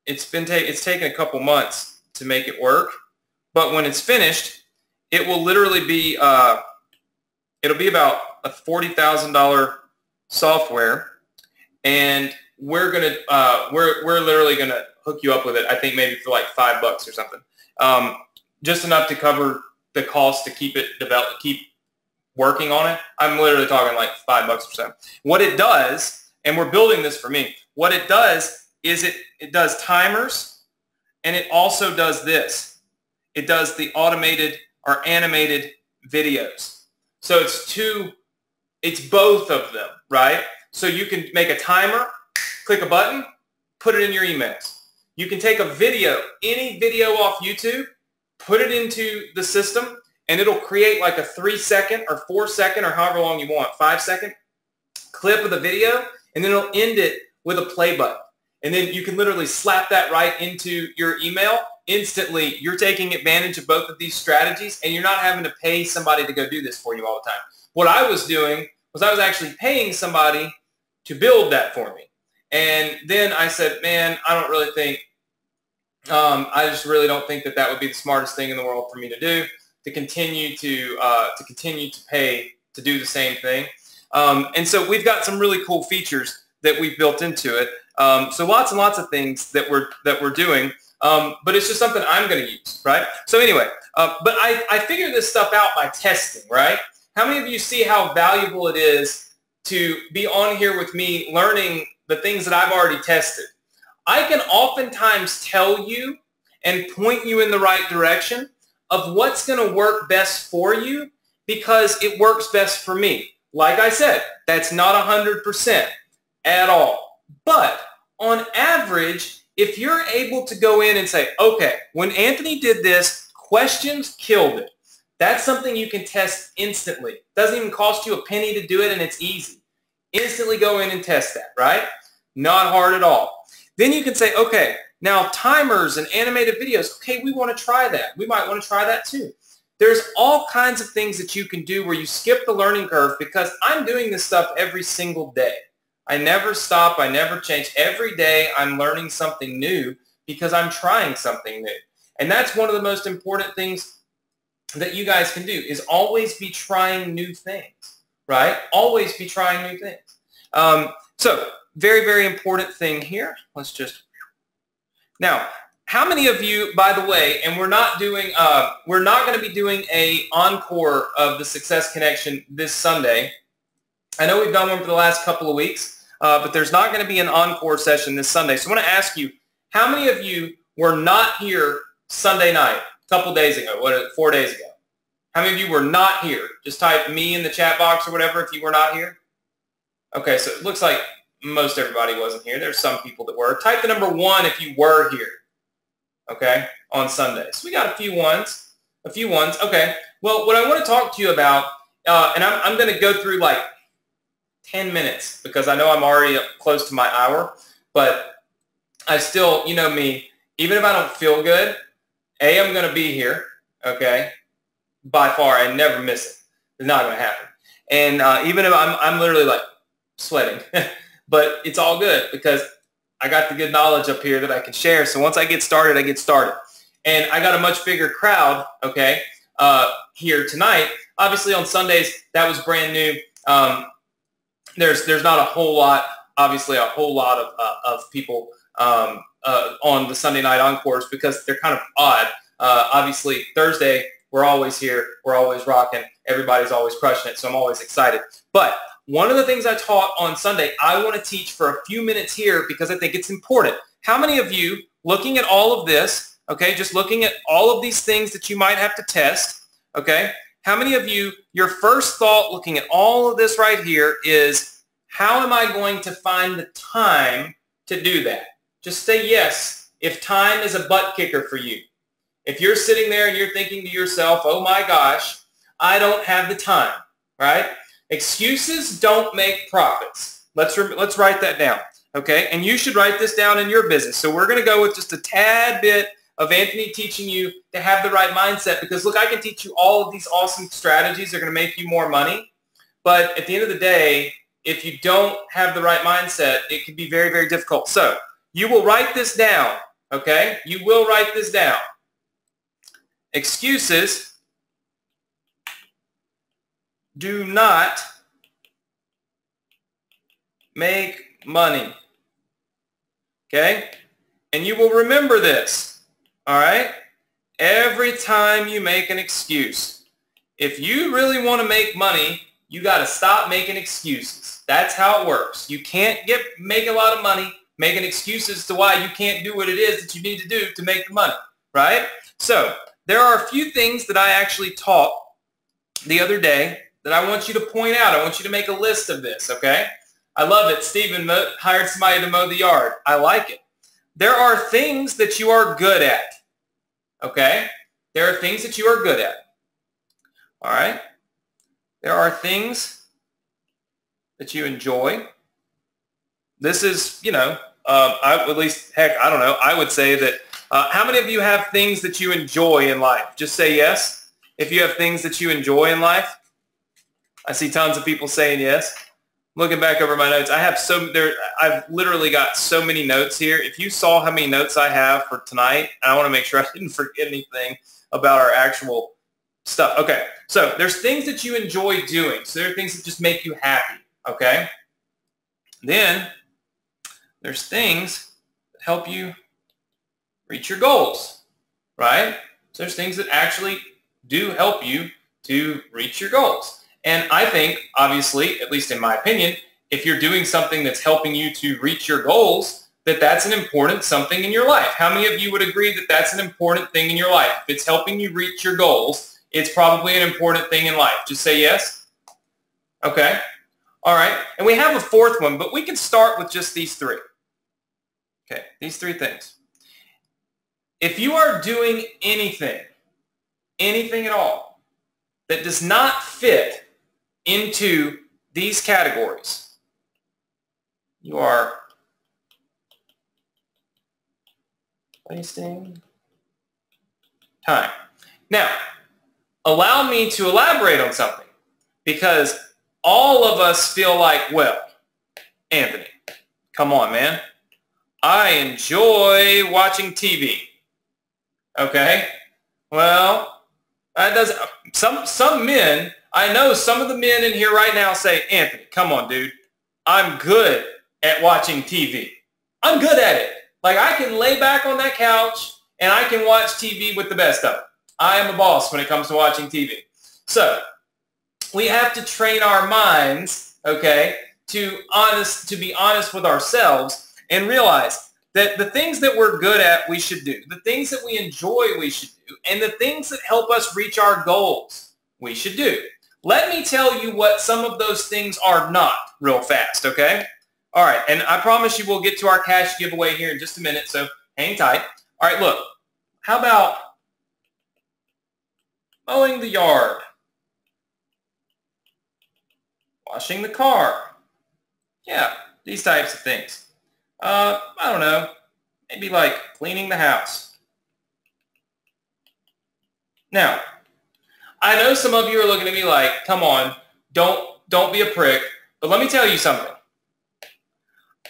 S2: it's taken a couple months to make it work, but when it's finished, it will literally be it'll be about a $40,000 software, and we're literally gonna hook you up with it. I think maybe for like $5 or something, just enough to cover the cost to keep it developed, keep working on it. I'm literally talking like $5 or so. What it does, and we're building this for me. What it does is it does timers, and it also does this. It does the automated or animated videos. So it's both of them, right? So you can make a timer, click a button, put it in your emails. You can take a video, any video off YouTube, put it into the system, and it'll create like a 3-second or 4-second or however long you want, 5-second clip of the video, and then it'll end it with a play button. And then you can literally slap that right into your email. Instantly, you're taking advantage of both of these strategies, and you're not having to pay somebody to go do this for you all the time. What I was doing was I was actually paying somebody to build that for me. And then I said, man, I don't really think, I just really don't think that that would be the smartest thing in the world for me to do, to continue to pay to do the same thing. And so we've got some really cool features that we've built into it. So lots and lots of things that we're doing, but it's just something I'm going to use, right? So anyway, but I figured this stuff out by testing, right? How many of you see how valuable it is to be on here with me learning the things that I've already tested? I can oftentimes tell you and point you in the right direction of what's going to work best for you because it works best for me. Like I said, that's not 100% at all. But on average, if you're able to go in and say, okay, when Anthony did this, questions killed it. That's something you can test instantly. It doesn't even cost you a penny to do it, and it's easy. Instantly go in and test that, right? Not hard at all. Then you can say, okay, now timers and animated videos, okay, we want to try that. We might want to try that too. There's all kinds of things that you can do where you skip the learning curve because I'm doing this stuff every single day. I never stop. I never change. Every day I'm learning something new because I'm trying something new. And that's one of the most important things that you guys can do is always be trying new things, right? Always be trying new things. So very, very important thing here. Let's just, now, how many of you, by the way, and we're not going to be doing a encore of the Success Connection this Sunday. I know we've done one for the last couple of weeks, but there's not going to be an encore session this Sunday. So I want to ask you, how many of you were not here Sunday night, a couple days ago, 4 days ago? How many of you were not here? Just type me in the chat box or whatever if you were not here. Okay, so it looks like most everybody wasn't here. There's some people that were. Type the number 1 if you were here, okay, on Sunday. So we got a few ones. Okay, well, what I want to talk to you about, and I'm going to go through like 10 minutes because I know I'm already up close to my hour, but I still, you know me, even if I don't feel good, I'm going to be here, okay, by far. I never miss it. It's not going to happen. And even if I'm literally like sweating, but it's all good because I got the good knowledge up here that I can share. So once I get started, I get started. And I got a much bigger crowd, okay, here tonight. Obviously on Sundays, that was brand new. There's not a whole lot, obviously a whole lot of people on the Sunday night encores because they're kind of odd. Obviously Thursday, we're always here. We're always rocking. Everybody's always crushing it. So I'm always excited. But one of the things I taught on Sunday, I want to teach for a few minutes here because I think it's important. How many of you, looking at all of this, okay, just looking at all of these things that you might have to test, okay, how many of you, your first thought looking at all of this right here is, how am I going to find the time to do that? Just say yes if time is a butt kicker for you. If you're sitting there and you're thinking to yourself, oh my gosh, I don't have the time, right? Excuses don't make profits. Let's write that down, okay? And you should write this down in your business. So we're going to go with just a tad bit of Anthony teaching you to have the right mindset because, look, I can teach you all of these awesome strategies that are going to make you more money. But at the end of the day, if you don't have the right mindset, it can be very, very difficult. So you will write this down, okay? You will write this down. Excuses do not make money, okay? And you will remember this, all right? Every time you make an excuse. If you really want to make money, you got to stop making excuses. That's how it works. You can't make a lot of money making excuses to why you can't do what it is that you need to do to make the money, right? So there are a few things that I actually taught the other day that I want you to point out. I want you to make a list of this, okay? I love it. Stephen hired somebody to mow the yard. I like it. There are things that you are good at, okay? There are things that you are good at, all right? There are things that you enjoy. This is, you know, at least, heck, I don't know. I would say that, how many of you have things that you enjoy in life? Just say yes if you have things that you enjoy in life. I see tons of people saying yes. Looking back over my notes, I've literally got so many notes here. If you saw how many notes I have for tonight, I want to make sure I didn't forget anything about our actual stuff. Okay, so there's things that you enjoy doing. So there are things that just make you happy, okay? Then there's things that help you reach your goals, right? So there's things that actually do help you to reach your goals. And I think, obviously, at least in my opinion, if you're doing something that's helping you to reach your goals, that's an important something in your life. How many of you would agree that that's an important thing in your life? If it's helping you reach your goals, it's probably an important thing in life. Just say yes. Okay. All right. And we have a fourth one, but we can start with just these three. Okay. These three things. If you are doing anything at all that does not fit into these categories, you are wasting time. Now, allow me to elaborate on something, because all of us feel like, well, Anthony, come on, man. I enjoy watching TV. Okay? Well, that doesn't, some men, I know some of the men in here right now say, Anthony, come on, dude. I'm good at watching TV. I'm good at it. Like, I can lay back on that couch and I can watch TV with the best of them. I am a boss when it comes to watching TV. So, we have to train our minds, okay, to be honest with ourselves and realize that the things that we're good at, we should do. The things that we enjoy, we should do. And the things that help us reach our goals, we should do. Let me tell you what some of those things are not real fast, okay? All right, and I promise you we'll get to our cash giveaway here in just a minute, so hang tight. All right, look, how about mowing the yard, washing the car? Yeah, these types of things. I don't know, maybe like cleaning the house. Now, I know some of you are looking at me like, come on, don't be a prick, but let me tell you something.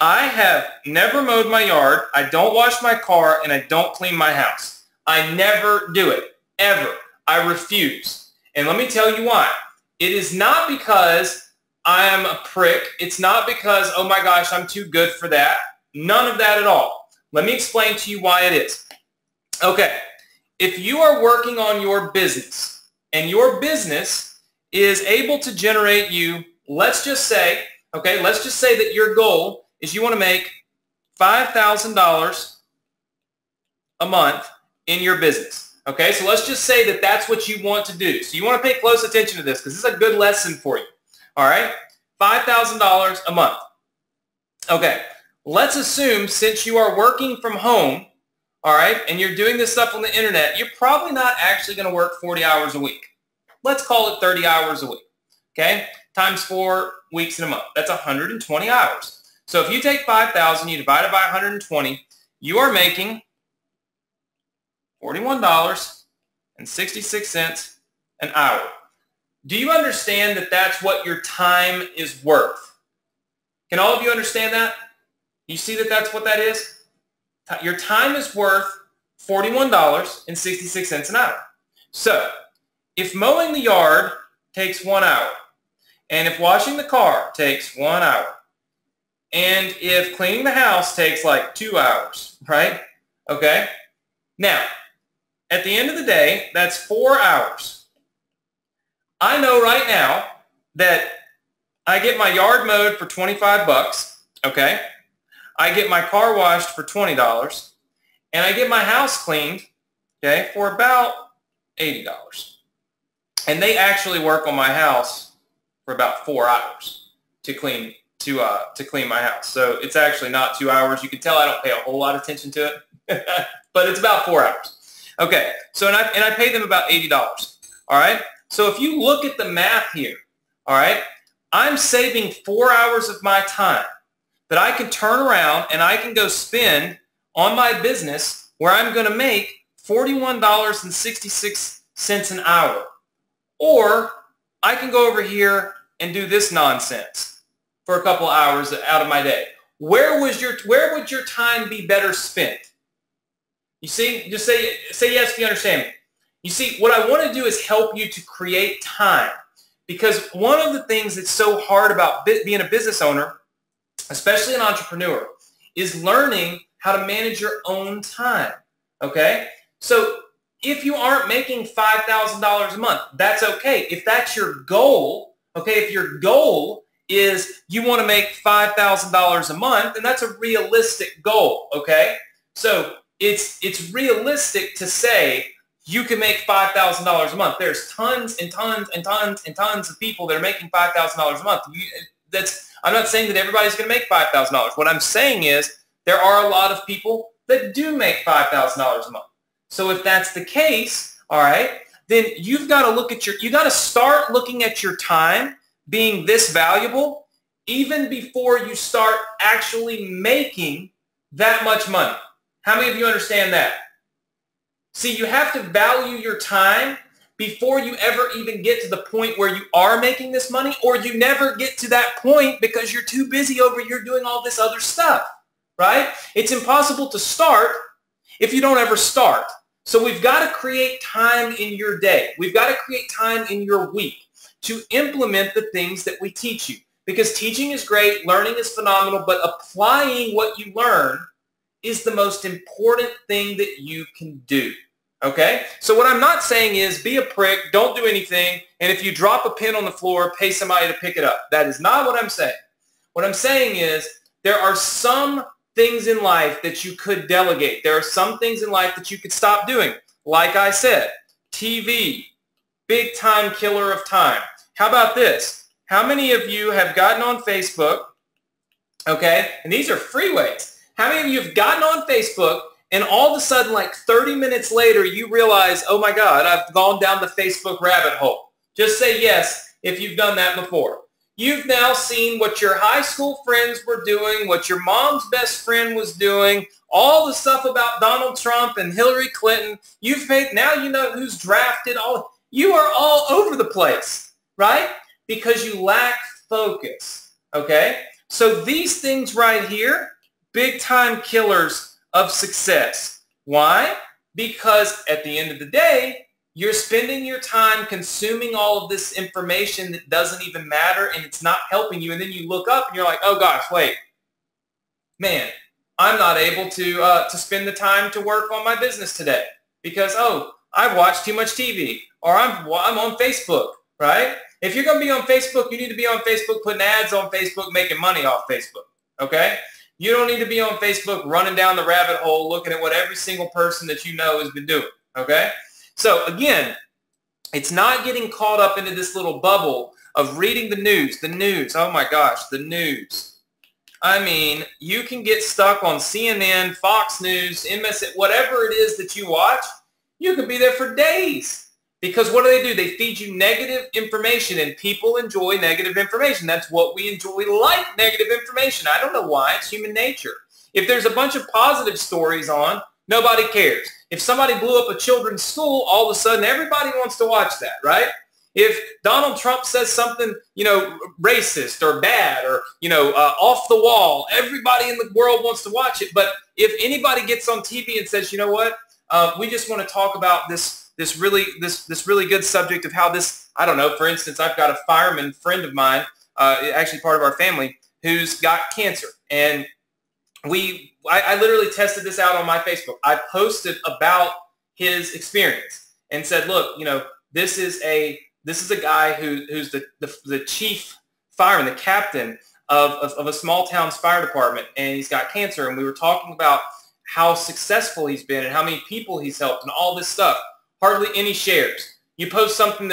S2: I have never mowed my yard, I don't wash my car, and I don't clean my house. I never do it, ever. I refuse. And let me tell you why. It is not because I am a prick. It's not because, oh my gosh, I'm too good for that. None of that at all. Let me explain to you why it is. Okay, if you are working on your business and your business is able to generate you, let's just say that your goal is you want to make $5,000 a month in your business. Okay, so let's just say that that's what you want to do. So you want to pay close attention to this because this is a good lesson for you. All right, $5,000 a month. Okay, let's assume since you are working from home, all right, and you're doing this stuff on the internet, you're probably not actually going to work 40 hours a week. Let's call it 30 hours a week, okay, times 4 weeks in a month. That's 120 hours. So if you take 5,000, you divide it by 120, you are making $41.66 an hour. Do you understand that that's what your time is worth? Can all of you understand that? You see that that's what that is? Your time is worth $41.66 an hour. So if mowing the yard takes 1 hour, and if washing the car takes 1 hour, and if cleaning the house takes like 2 hours, right? Okay? Now, at the end of the day, that's 4 hours. I know right now that I get my yard mowed for 25 bucks, okay? I get my car washed for $20, and I get my house cleaned, okay, for about $80. And they actually work on my house for about 4 hours to clean my house. So it's actually not 2 hours. You can tell I don't pay a whole lot of attention to it, but it's about 4 hours. Okay, so and I pay them about $80. All right, so if you look at the math here, all right, I'm saving 4 hours of my time that I can turn around and I can go spend on my business where I'm going to make $41.66 an hour. Or I can go over here and do this nonsense for a couple hours out of my day. Where would your time be better spent? You see, just say yes if you understand me. You see, what I want to do is help you to create time, because one of the things that's so hard about being a business owner, especially an entrepreneur, is learning how to manage your own time, okay? So if you aren't making $5,000 a month, that's okay. If that's your goal, okay, if your goal is you want to make $5,000 a month, then that's a realistic goal, okay? So it's realistic to say you can make $5,000 a month. There's tons and tons and tons and tons of people that are making $5,000 a month. I'm not saying that everybody's going to make $5,000. What I'm saying is there are a lot of people that do make $5,000 a month. So if that's the case, all right, then you've got to you got to start looking at your time being this valuable even before you start actually making that much money. How many of you understand that? See, you have to value your time before you ever even get to the point where you are making this money, or you never get to that point because you're too busy over here doing all this other stuff, right? It's impossible to start if you don't ever start. So we've got to create time in your day. We've got to create time in your week to implement the things that we teach you, because teaching is great, learning is phenomenal, but applying what you learn is the most important thing that you can do, okay? So what I'm not saying is be a prick, don't do anything, and if you drop a pin on the floor, pay somebody to pick it up. That is not what I'm saying. What I'm saying is there are some things in life that you could delegate. There are some things in life that you could stop doing. Like I said, TV, big time killer of time. How about this? How many of you have gotten on Facebook, okay, and these are free ways. How many of you have gotten on Facebook and all of a sudden, like 30 minutes later, you realize, oh my God, I've gone down the Facebook rabbit hole? Just say yes if you've done that before. You've now seen what your high school friends were doing, what your mom's best friend was doing, all the stuff about Donald Trump and Hillary Clinton. Now you know who's drafted. You are all over the place, right? Because you lack focus, okay? So these things right here, big time killers of success. Why? Because at the end of the day, you're spending your time consuming all of this information that doesn't even matter, and it's not helping you. And then you look up and you're like, oh gosh, wait, man, I'm not able to spend the time to work on my business today because, oh, I've watched too much TV, or I'm on Facebook, right? If you're going to be on Facebook, you need to be on Facebook putting ads on Facebook, making money off Facebook, okay? You don't need to be on Facebook running down the rabbit hole looking at what every single person that you know has been doing, okay? So again, it's not getting caught up into this little bubble of reading the news. The news, oh my gosh, the news. I mean, you can get stuck on CNN, Fox News, MSN, whatever it is that you watch. You can be there for days. Because what do? They feed you negative information, and people enjoy negative information. That's what we enjoy. We like negative information. I don't know why. It's human nature. If there's a bunch of positive stories on, nobody cares. If somebody blew up a children's school, all of a sudden everybody wants to watch that, right? If Donald Trump says something, racist or bad or, off the wall, everybody in the world wants to watch it. But if anybody gets on TV and says, you know what, we just want to talk about this really good subject of how this, I don't know, for instance, I've got a fireman friend of mine, actually part of our family, who's got cancer. And I literally tested this out on my Facebook. I posted about his experience and said, look, this is a guy who's the chief fireman, the captain of a small town's fire department, and he's got cancer. And we were talking about how successful he's been and how many people he's helped and all this stuff. Hardly any shares. You post something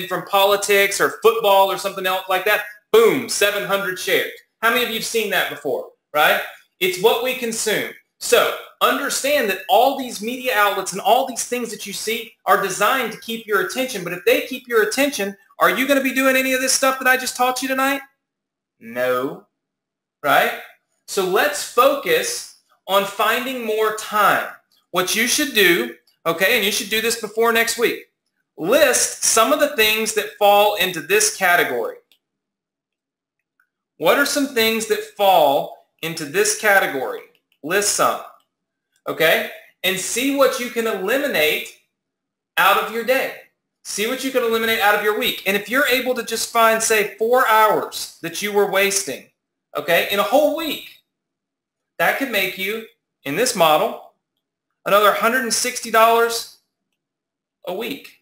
S2: from politics or football or something else like that, boom, 700 shares. How many of you have seen that before, right? It's what we consume. So understand that all these media outlets and all these things that you see are designed to keep your attention. But if they keep your attention, are you going to be doing any of this stuff that I just taught you tonight? No, right? So let's focus on finding more time. What you should do, okay, and you should do this before next week, list some of the things that fall into this category. What are some things that fall into this category? List some, okay? And see what you can eliminate out of your day. See what you can eliminate out of your week. And if you're able to just find, say, 4 hours that you were wasting, okay, in a whole week, that could make you, in this model, another $160 a week.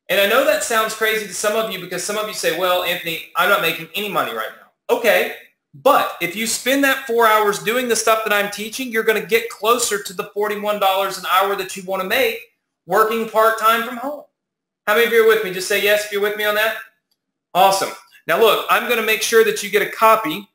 S2: And I know that sounds crazy to some of you because some of you say, well, Anthony, I'm not making any money right now. Okay, but if you spend that 4 hours doing the stuff that I'm teaching, you're going to get closer to the $41 an hour that you want to make working part-time from home. How many of you are with me? Just say yes if you're with me on that. Awesome. Now look, I'm going to make sure that you get a copy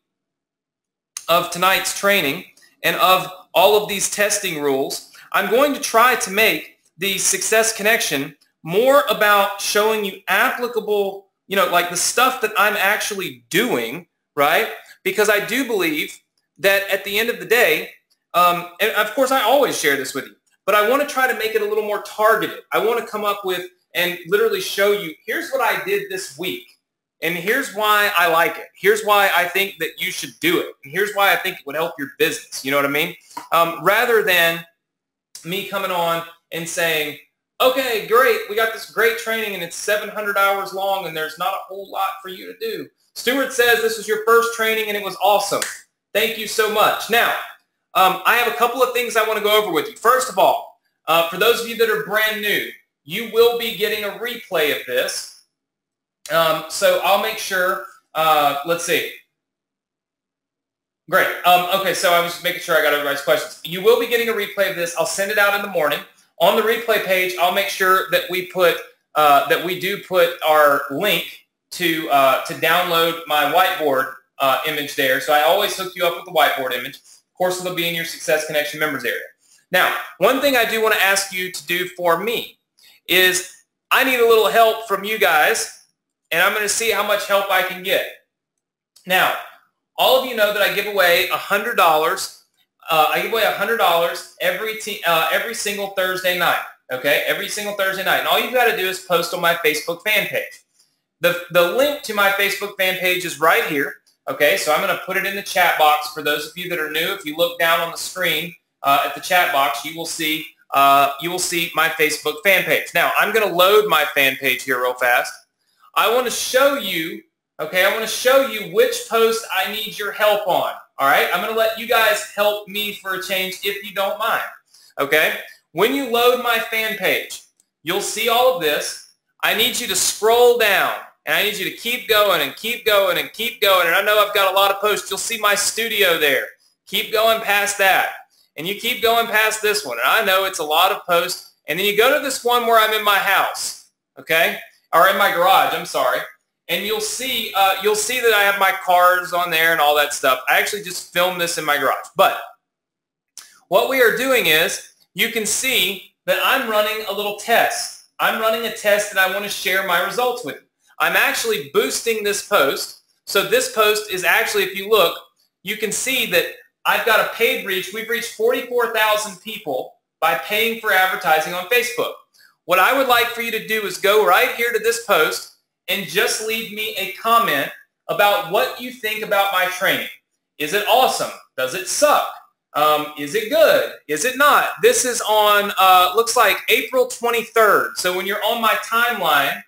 S2: of tonight's training and of all of these testing rules. I'm going to try to make the Success Connection more about showing you applicable, like the stuff that I'm actually doing, right? Because I do believe that at the end of the day, and of course I always share this with you, but I want to try to make it a little more targeted. I want to come up with and literally show you, here's what I did this week. And here's why I like it. Here's why I think that you should do it. And here's why I think it would help your business. You know what I mean? Rather than me coming on and saying, okay, great, we got this great training and it's 700 hours long and there's not a whole lot for you to do. Stuart says this was your first training and it was awesome. Thank you so much. Now, I have a couple of things I want to go over with you. First of all, for those of you that are brand new, you will be getting a replay of this. So I'll make sure, let's see. Great. Okay, so I was making sure I got everybody's questions. You will be getting a replay of this. I'll send it out in the morning. On the replay page, I'll make sure that we put, do put our link to download my whiteboard image there. So I always hook you up with the whiteboard image. Of course, it'll be in your Success Connection members area. Now, one thing I do want to ask you to do for me is I need a little help from you guys, and I'm going to see how much help I can get. Now, all of you know that I give away $100. I give away $100 every single Thursday night. Okay, every single Thursday night, and all you've got to do is post on my Facebook fan page. The link to my Facebook fan page is right here. Okay, so I'm going to put it in the chat box for those of you that are new. If you look down on the screen at the chat box, you will see my Facebook fan page. Now, I'm going to load my fan page here real fast. I want to show you, okay, I want to show you which post I need your help on. All right, I'm going to let you guys help me for a change if you don't mind. Okay, when you load my fan page, you'll see all of this. I need you to scroll down, and I need you to keep going and keep going and keep going. And I know I've got a lot of posts. You'll see my studio there. Keep going past that. And you keep going past this one. And I know it's a lot of posts. And then you go to this one where I'm in my house, okay? Or in my garage, I'm sorry. And you'll see that I have my cars on there and all that stuff. I actually just filmed this in my garage. But what we are doing is you can see that I'm running a little test. I'm running a test and I want to share my results with you. I'm actually boosting this post. So this post is actually, if you look, you can see that I've got a paid reach. We've reached 44,000 people by paying for advertising on Facebook. What I would like for you to do is go right here to this post and just leave me a comment about what you think about my training. Is it awesome? Does it suck? Is it good? Is it not? This is on, looks like April 23rd. So when you're on my timeline,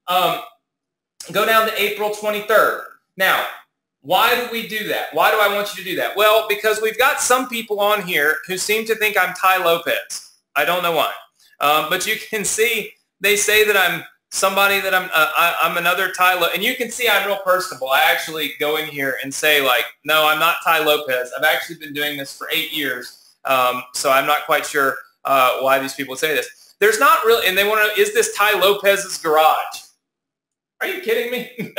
S2: go down to April 23rd. Now, why do we do that? Why do I want you to do that? Well, because we've got some people on here who seem to think I'm Ty Lopez. I don't know why. But you can see they say that I'm somebody that I'm another Ty Lopez. And you can see I'm real personable. I actually go in here and say, like, no, I'm not Ty Lopez. I've actually been doing this for 8 years. So I'm not quite sure why these people say this. There's not really, and they want to know, is this Ty Lopez's garage? Are you kidding me?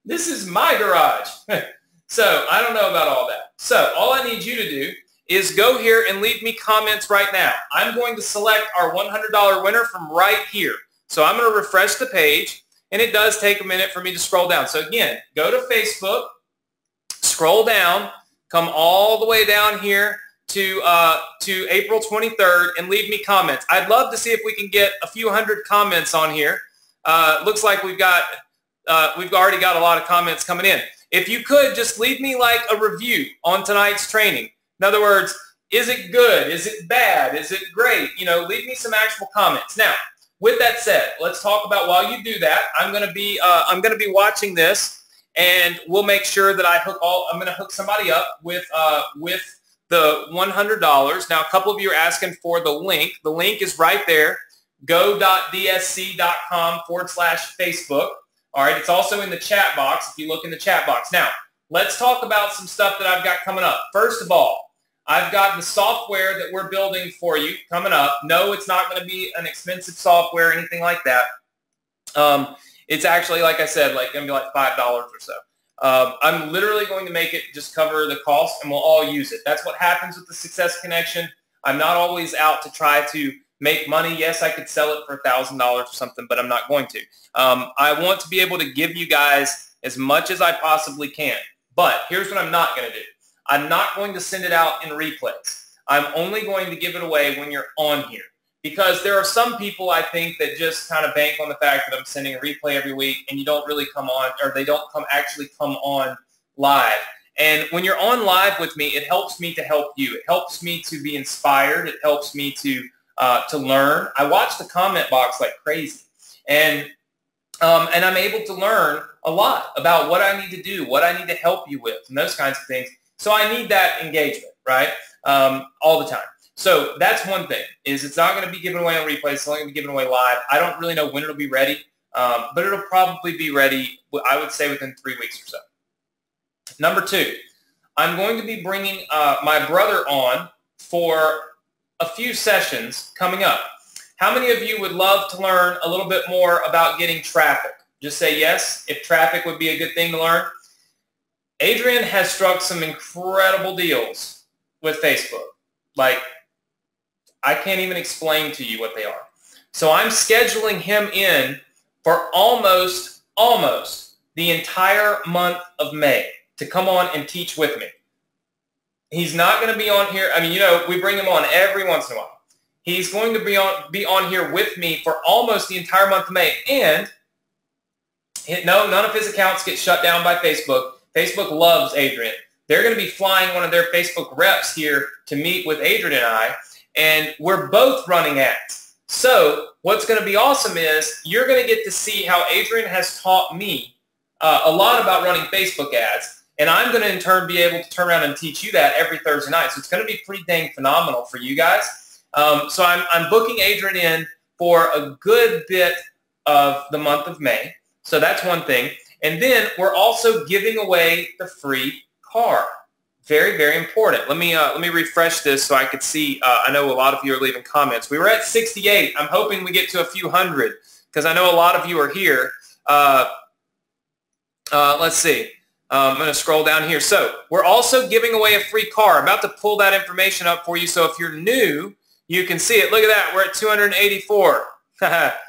S2: This is my garage. So I don't know about all that. So all I need you to do is go here and leave me comments right now. I'm going to select our $100 winner from right here. So I'm going to refresh the page, and it does take a minute for me to scroll down. So again, go to Facebook, scroll down, come all the way down here to April 23rd and leave me comments. I'd love to see if we can get a few hundred comments on here. Looks like we've already got a lot of comments coming in. If you could, just leave me like a review on tonight's training. In other words, is it good? Is it bad? Is it great? You know, leave me some actual comments. Now, with that said, let's talk about, while you do that, I'm going to be watching this, and we'll make sure that I'm going to hook somebody up with the $100. Now, a couple of you are asking for the link. The link is right there, go.dsc.com/Facebook. All right, it's also in the chat box if you look in the chat box. Now, let's talk about some stuff that I've got coming up. First of all, I've got the software that we're building for you coming up. No, it's not going to be an expensive software or anything like that. It's actually, like I said, going to be like $5 or so. I'm literally going to make it just cover the cost, and we'll all use it. That's what happens with the Success Connection. I'm not always out to try to make money. Yes, I could sell it for $1,000 or something, but I'm not going to. I want to be able to give you guys as much as I possibly can. But here's what I'm not going to do. I'm not going to send it out in replays. I'm only going to give it away when you're on here, because there are some people, I think, that just kind of bank on the fact that I'm sending a replay every week and you don't really come on, or they don't actually come on live. And when you're on live with me, it helps me to help you. It helps me to be inspired. It helps me to learn. I watch the comment box like crazy, and I'm able to learn a lot about what I need to do, what I need to help you with, and those kinds of things. So I need that engagement, right, all the time. So that's one thing, is it's not going to be given away on replay. It's only going to be given away live. I don't really know when it'll be ready, but it'll probably be ready, I would say, within 3 weeks or so. Number 2, I'm going to be bringing my brother on for a few sessions coming up. How many of you would love to learn a little bit more about getting traffic? Just say yes if traffic would be a good thing to learn. Adrian has struck some incredible deals with Facebook. Like, I can't even explain to you what they are. So I'm scheduling him in for almost the entire month of May to come on and teach with me. He's not going to be on here. I mean, you know, we bring him on every once in a while. He's going to be on here with me for almost the entire month of May. And no, none of his accounts get shut down by Facebook. Facebook loves Adrian. They're going to be flying one of their Facebook reps here to meet with Adrian and I, and we're both running ads. So what's going to be awesome is you're going to get to see how Adrian has taught me a lot about running Facebook ads, and I'm going to in turn be able to turn around and teach you that every Thursday night. So it's going to be pretty dang phenomenal for you guys. So I'm booking Adrian in for a good bit of the month of May. So that's one thing. And then we're also giving away the free car. Very, very important. Let me refresh this so I could see. I know a lot of you are leaving comments. We were at 68. I'm hoping we get to a few hundred because I know a lot of you are here. Let's see. I'm going to scroll down here. So we're also giving away a free car. I'm about to pull that information up for you. So if you're new, you can see it. Look at that. We're at 284. Look at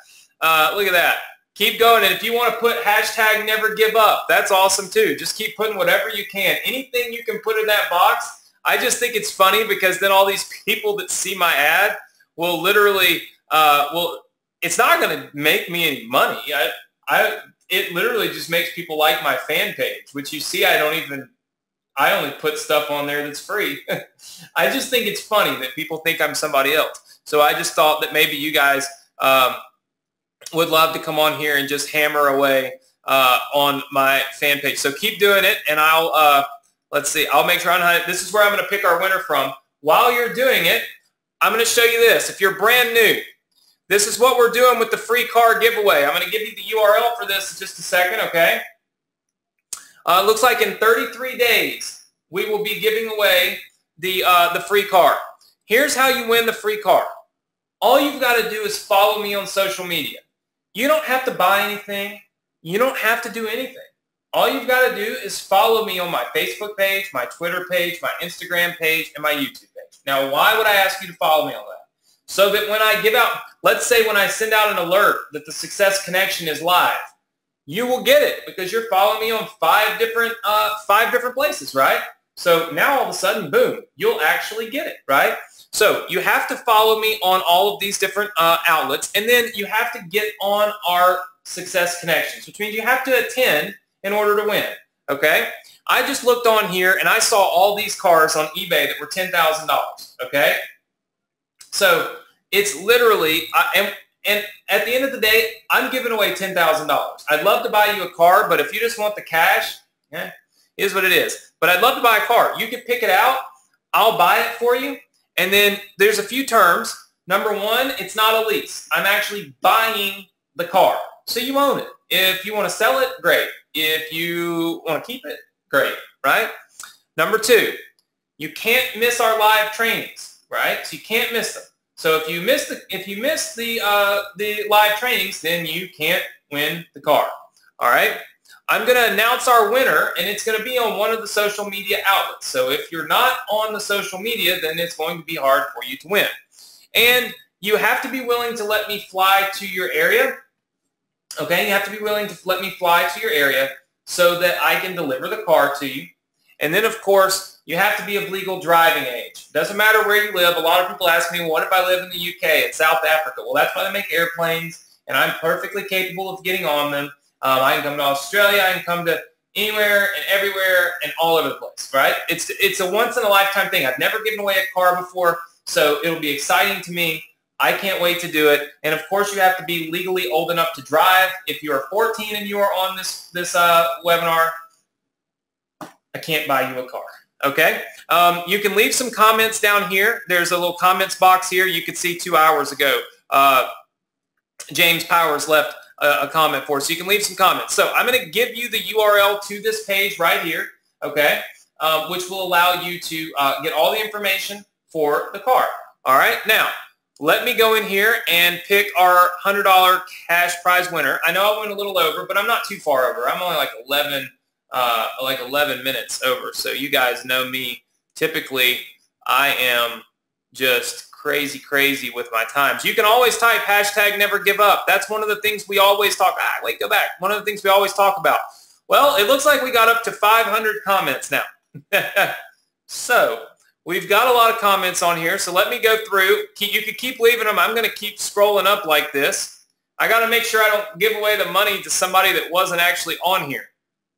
S2: that. Keep going, and if you want to put hashtag never give up, that's awesome too. Just keep putting whatever you can. Anything you can put in that box. I just think it's funny because then all these people that see my ad will literally, it's not going to make me any money. It literally just makes people like my fan page, which you see I only put stuff on there that's free. I just think it's funny that people think I'm somebody else. So I just thought that maybe you guys would love to come on here and just hammer away on my fan page. So keep doing it, and let's see, I'll make sure this is where I'm going to pick our winner from. While you're doing it, I'm going to show you this. If you're brand new, this is what we're doing with the free car giveaway. I'm going to give you the URL for this in just a second, okay? It looks like in 33 days, we will be giving away the free car. Here's how you win the free car. All you've got to do is follow me on social media. You don't have to buy anything. You don't have to do anything. All you've got to do is follow me on my Facebook page, my Twitter page, my Instagram page, and my YouTube page. Now, why would I ask you to follow me on that? So that when I give out, let's say when I send out an alert that the Success Connection is live, you will get it because you're following me on five different places, right? So now all of a sudden, boom, you'll actually get it, right? So you have to follow me on all of these different outlets, and then you have to get on our Success Connections, which means you have to attend in order to win, okay? I just looked on here, and I saw all these cars on eBay that were $10,000, okay? So it's literally, and at the end of the day, I'm giving away $10,000. I'd love to buy you a car, but if you just want the cash, it is what it is. But I'd love to buy a car. You can pick it out. I'll buy it for you. And then there's a few terms. Number one, it's not a lease. I'm actually buying the car. So you own it. If you want to sell it, great. If you want to keep it, great, right? Number two, you can't miss our live trainings, right? So you can't miss them. So if you miss the live trainings, then you can't win the car. All right? I'm going to announce our winner, and it's going to be on one of the social media outlets. So if you're not on the social media, then it's going to be hard for you to win. And you have to be willing to let me fly to your area. Okay? You have to be willing to let me fly to your area so that I can deliver the car to you. And then, of course, you have to be of legal driving age. Doesn't matter where you live. A lot of people ask me, well, what if I live in the UK, in South Africa? Well, that's why they make airplanes, and I'm perfectly capable of getting on them. I can come to Australia. I can come to anywhere and everywhere and all over the place, right? It's a once-in-a-lifetime thing. I've never given away a car before, so it'll be exciting to me. I can't wait to do it. And, of course, you have to be legally old enough to drive. If you are 14 and you are on this webinar, I can't buy you a car, okay? You can leave some comments down here. There's a little comments box here. You could see 2 hours ago, James Powers left a comment for us. So you can leave some comments. So I'm going to give you the URL to this page right here, okay, which will allow you to get all the information for the car. All right? Now, let me go in here and pick our $100 cash prize winner. I know I went a little over, but I'm not too far over. I'm only like 11 minutes over. So you guys know me. Typically, I am just crazy with my times. You can always type hashtag never give up. That's one of the things we always talk. Wait, go back. One of the things we always talk about. Well, it looks like we got up to 500 comments now. So we've got a lot of comments on here. So let me go through. You could keep leaving them. I'm going to keep scrolling up like this. I got to make sure I don't give away the money to somebody that wasn't actually on here.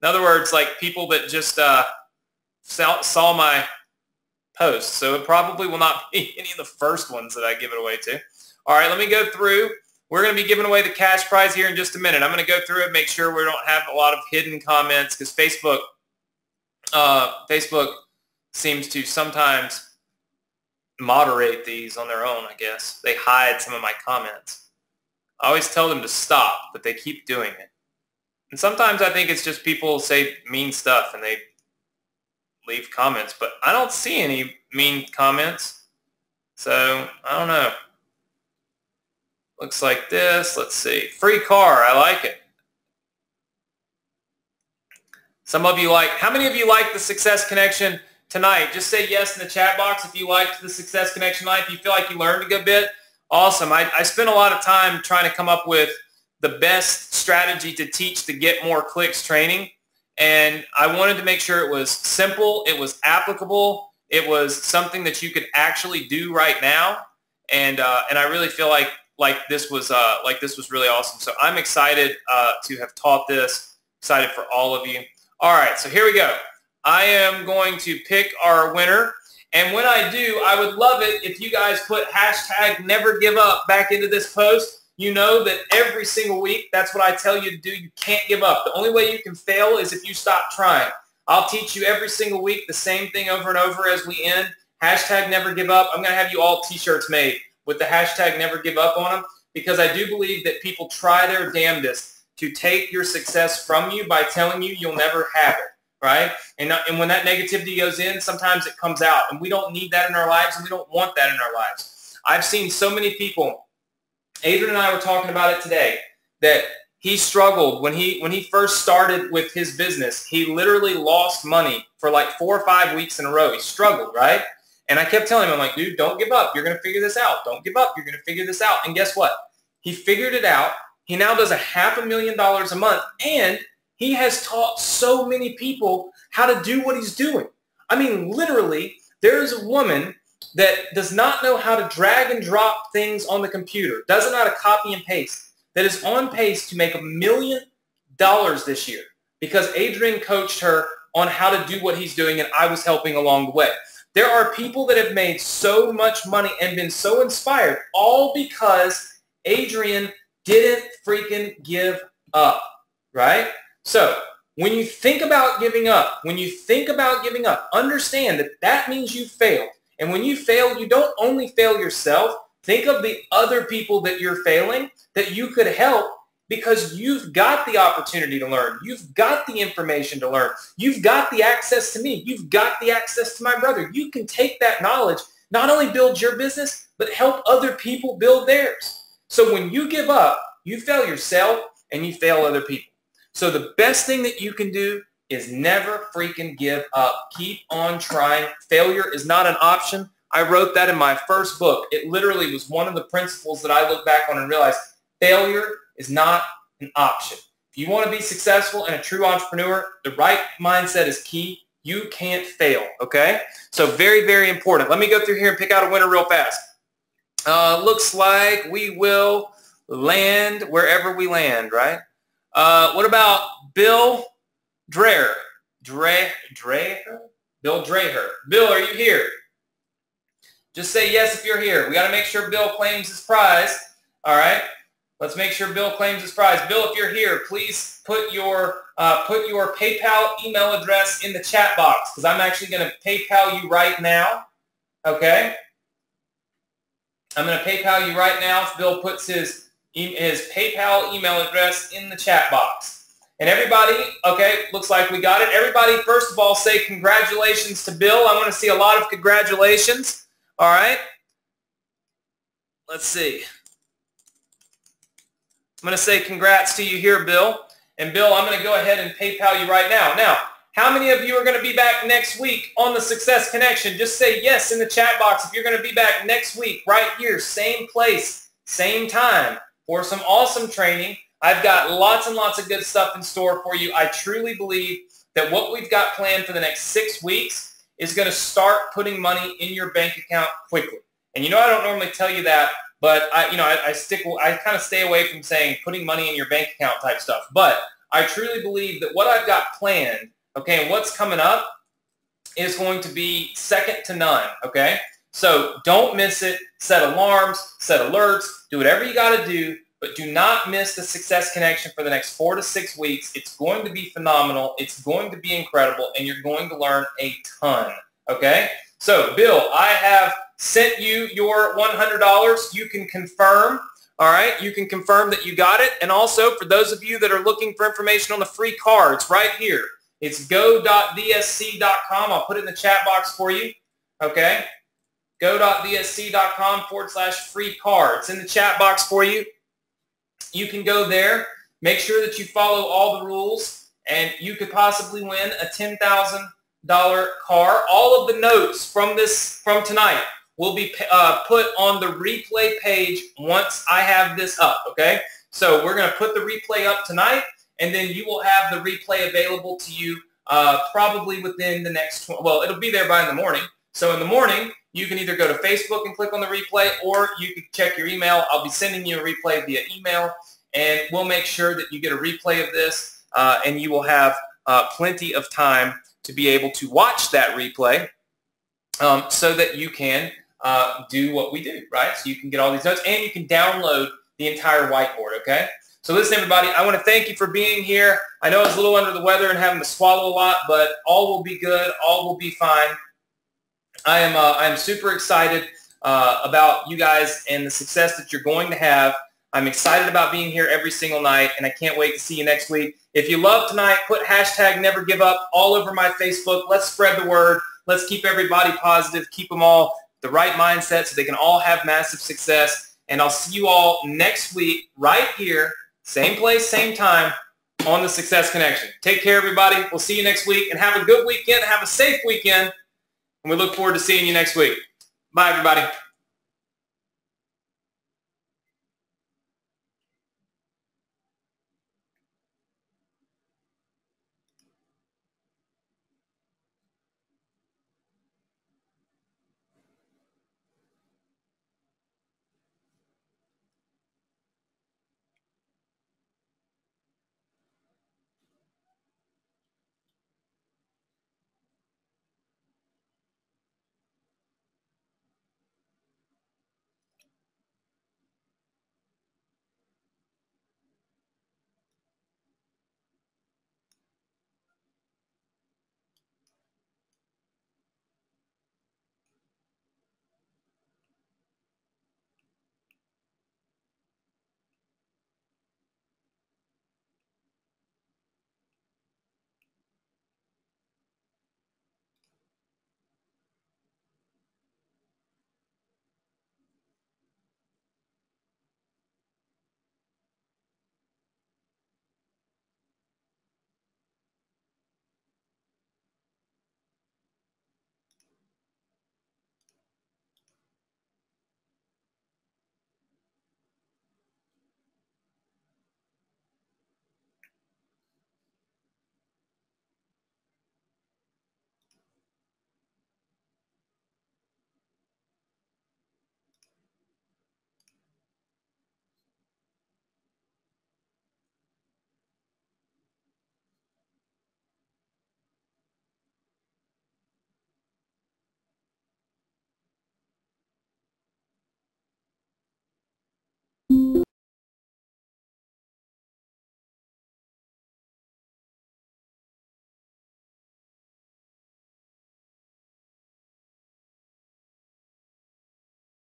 S2: In other words, like people that just saw my post. So it probably will not be any of the first ones that I give it away to. All right, let me go through. We're going to be giving away the cash prize here in just a minute. I'm going to go through it, make sure we don't have a lot of hidden comments because Facebook seems to sometimes moderate these on their own, I guess. They hide some of my comments. I always tell them to stop, but they keep doing it. And sometimes I think it's just people say mean stuff and they leave comments, but I don't see any mean comments. So, I don't know. Looks like this. Let's see. Free car. I like it. Some of you like, how many of you like the Success Connection tonight? Just say yes in the chat box if you liked the Success Connection tonight. If you feel like you learned a good bit, awesome. I spent a lot of time trying to come up with the best strategy to teach to get more clicks training. And I wanted to make sure it was simple, it was applicable, it was something that you could actually do right now. And I really feel like this was really awesome. So I'm excited to have taught this. Excited for all of you. All right, so here we go. I am going to pick our winner. And when I do, I would love it if you guys put hashtag never give up back into this post. You know that every single week, that's what I tell you to do. You can't give up. The only way you can fail is if you stop trying. I'll teach you every single week the same thing over and over as we end. Hashtag never give up. I'm going to have you all t-shirts made with the hashtag never give up on them because I do believe that people try their damnedest to take your success from you by telling you you'll never have it, right? And when that negativity goes in, sometimes it comes out. And we don't need that in our lives, and we don't want that in our lives. I've seen so many people. Adrian and I were talking about it today, that he struggled when he first started with his business. He literally lost money for like 4 or 5 weeks in a row. He struggled, right? And I kept telling him, I'm like, dude, don't give up. You're going to figure this out. Don't give up. You're going to figure this out. And guess what? He figured it out. He now does $500,000 a month, and he has taught so many people how to do what he's doing. I mean, literally, there is a woman that does not know how to drag and drop things on the computer, doesn't know how to copy and paste, that is on pace to make $1 million this year because Adrian coached her on how to do what he's doing, and I was helping along the way. There are people that have made so much money and been so inspired, all because Adrian didn't freaking give up, right? So when you think about giving up, understand that that means you failed. And when you fail, you don't only fail yourself. Think of the other people that you're failing that you could help because you've got the opportunity to learn. You've got the information to learn. You've got the access to me. You've got the access to my brother. You can take that knowledge, not only build your business, but help other people build theirs. So when you give up, you fail yourself and you fail other people. So the best thing that you can do is never freaking give up. Keep on trying. Failure is not an option. I wrote that in my first book. It literally was one of the principles that I look back on and realized failure is not an option. If you want to be successful and a true entrepreneur, the right mindset is key. You can't fail, okay? So very, very important. Let me go through here and pick out a winner real fast. Looks like we will land wherever we land, right? What about Bill Dreher? Bill Dreher. Bill, are you here? Just say yes if you're here. We got to make sure Bill claims his prize. All right. Let's make sure Bill claims his prize. Bill, if you're here, please put your PayPal email address in the chat box because I'm actually going to PayPal you right now. Okay. I'm going to PayPal you right now if Bill puts his PayPal email address in the chat box. And everybody, okay, looks like we got it. Everybody, first of all, say congratulations to Bill. I want to see a lot of congratulations. All right. Let's see. I'm going to say congrats to you here, Bill. And Bill, I'm going to go ahead and PayPal you right now. Now, how many of you are going to be back next week on the Success Connection? Just say yes in the chat box if you're going to be back next week right here, same place, same time, for some awesome training. I've got lots and lots of good stuff in store for you. I truly believe that what we've got planned for the next 6 weeks is going to start putting money in your bank account quickly. And you know, I don't normally tell you that, but I kind of stay away from saying putting money in your bank account type stuff. But I truly believe that what I've got planned, okay, and what's coming up is going to be second to none, okay? So don't miss it. Set alarms, set alerts, do whatever you got to do. But do not miss the Success Connection for the next 4 to 6 weeks. It's going to be phenomenal. It's going to be incredible, and you're going to learn a ton, okay? So, Bill, I have sent you your $100. You can confirm, all right? You can confirm that you got it. And also, for those of you that are looking for information on the free cards, right here, it's go.vsc.com. I'll put it in the chat box for you, okay? go.vsc.com/free cards. In the chat box for you. You can go there, make sure that you follow all the rules, and you could possibly win a $10,000 car. All of the notes from tonight will be put on the replay page once I have this up, okay? So we're going to put the replay up tonight, and then you will have the replay available to you probably within the next, well, it'll be there by in the morning. So in the morning, you can either go to Facebook and click on the replay, or you can check your email. I'll be sending you a replay via email, and we'll make sure that you get a replay of this, and you will have plenty of time to be able to watch that replay so that you can do what we do, right? So you can get all these notes, and you can download the entire whiteboard, okay? So listen, everybody, I want to thank you for being here. I know I was a little under the weather and having to swallow a lot, but all will be good. All will be fine. I am super excited about you guys and the success that you're going to have. I'm excited about being here every single night, and I can't wait to see you next week. If you love tonight, put #NeverGiveUp all over my Facebook. Let's spread the word. Let's keep everybody positive. Keep them all the right mindset so they can all have massive success. And I'll see you all next week right here, same place, same time, on the Success Connection. Take care, everybody. We'll see you next week, and have a good weekend. Have a safe weekend. And we look forward to seeing you next week. Bye, everybody.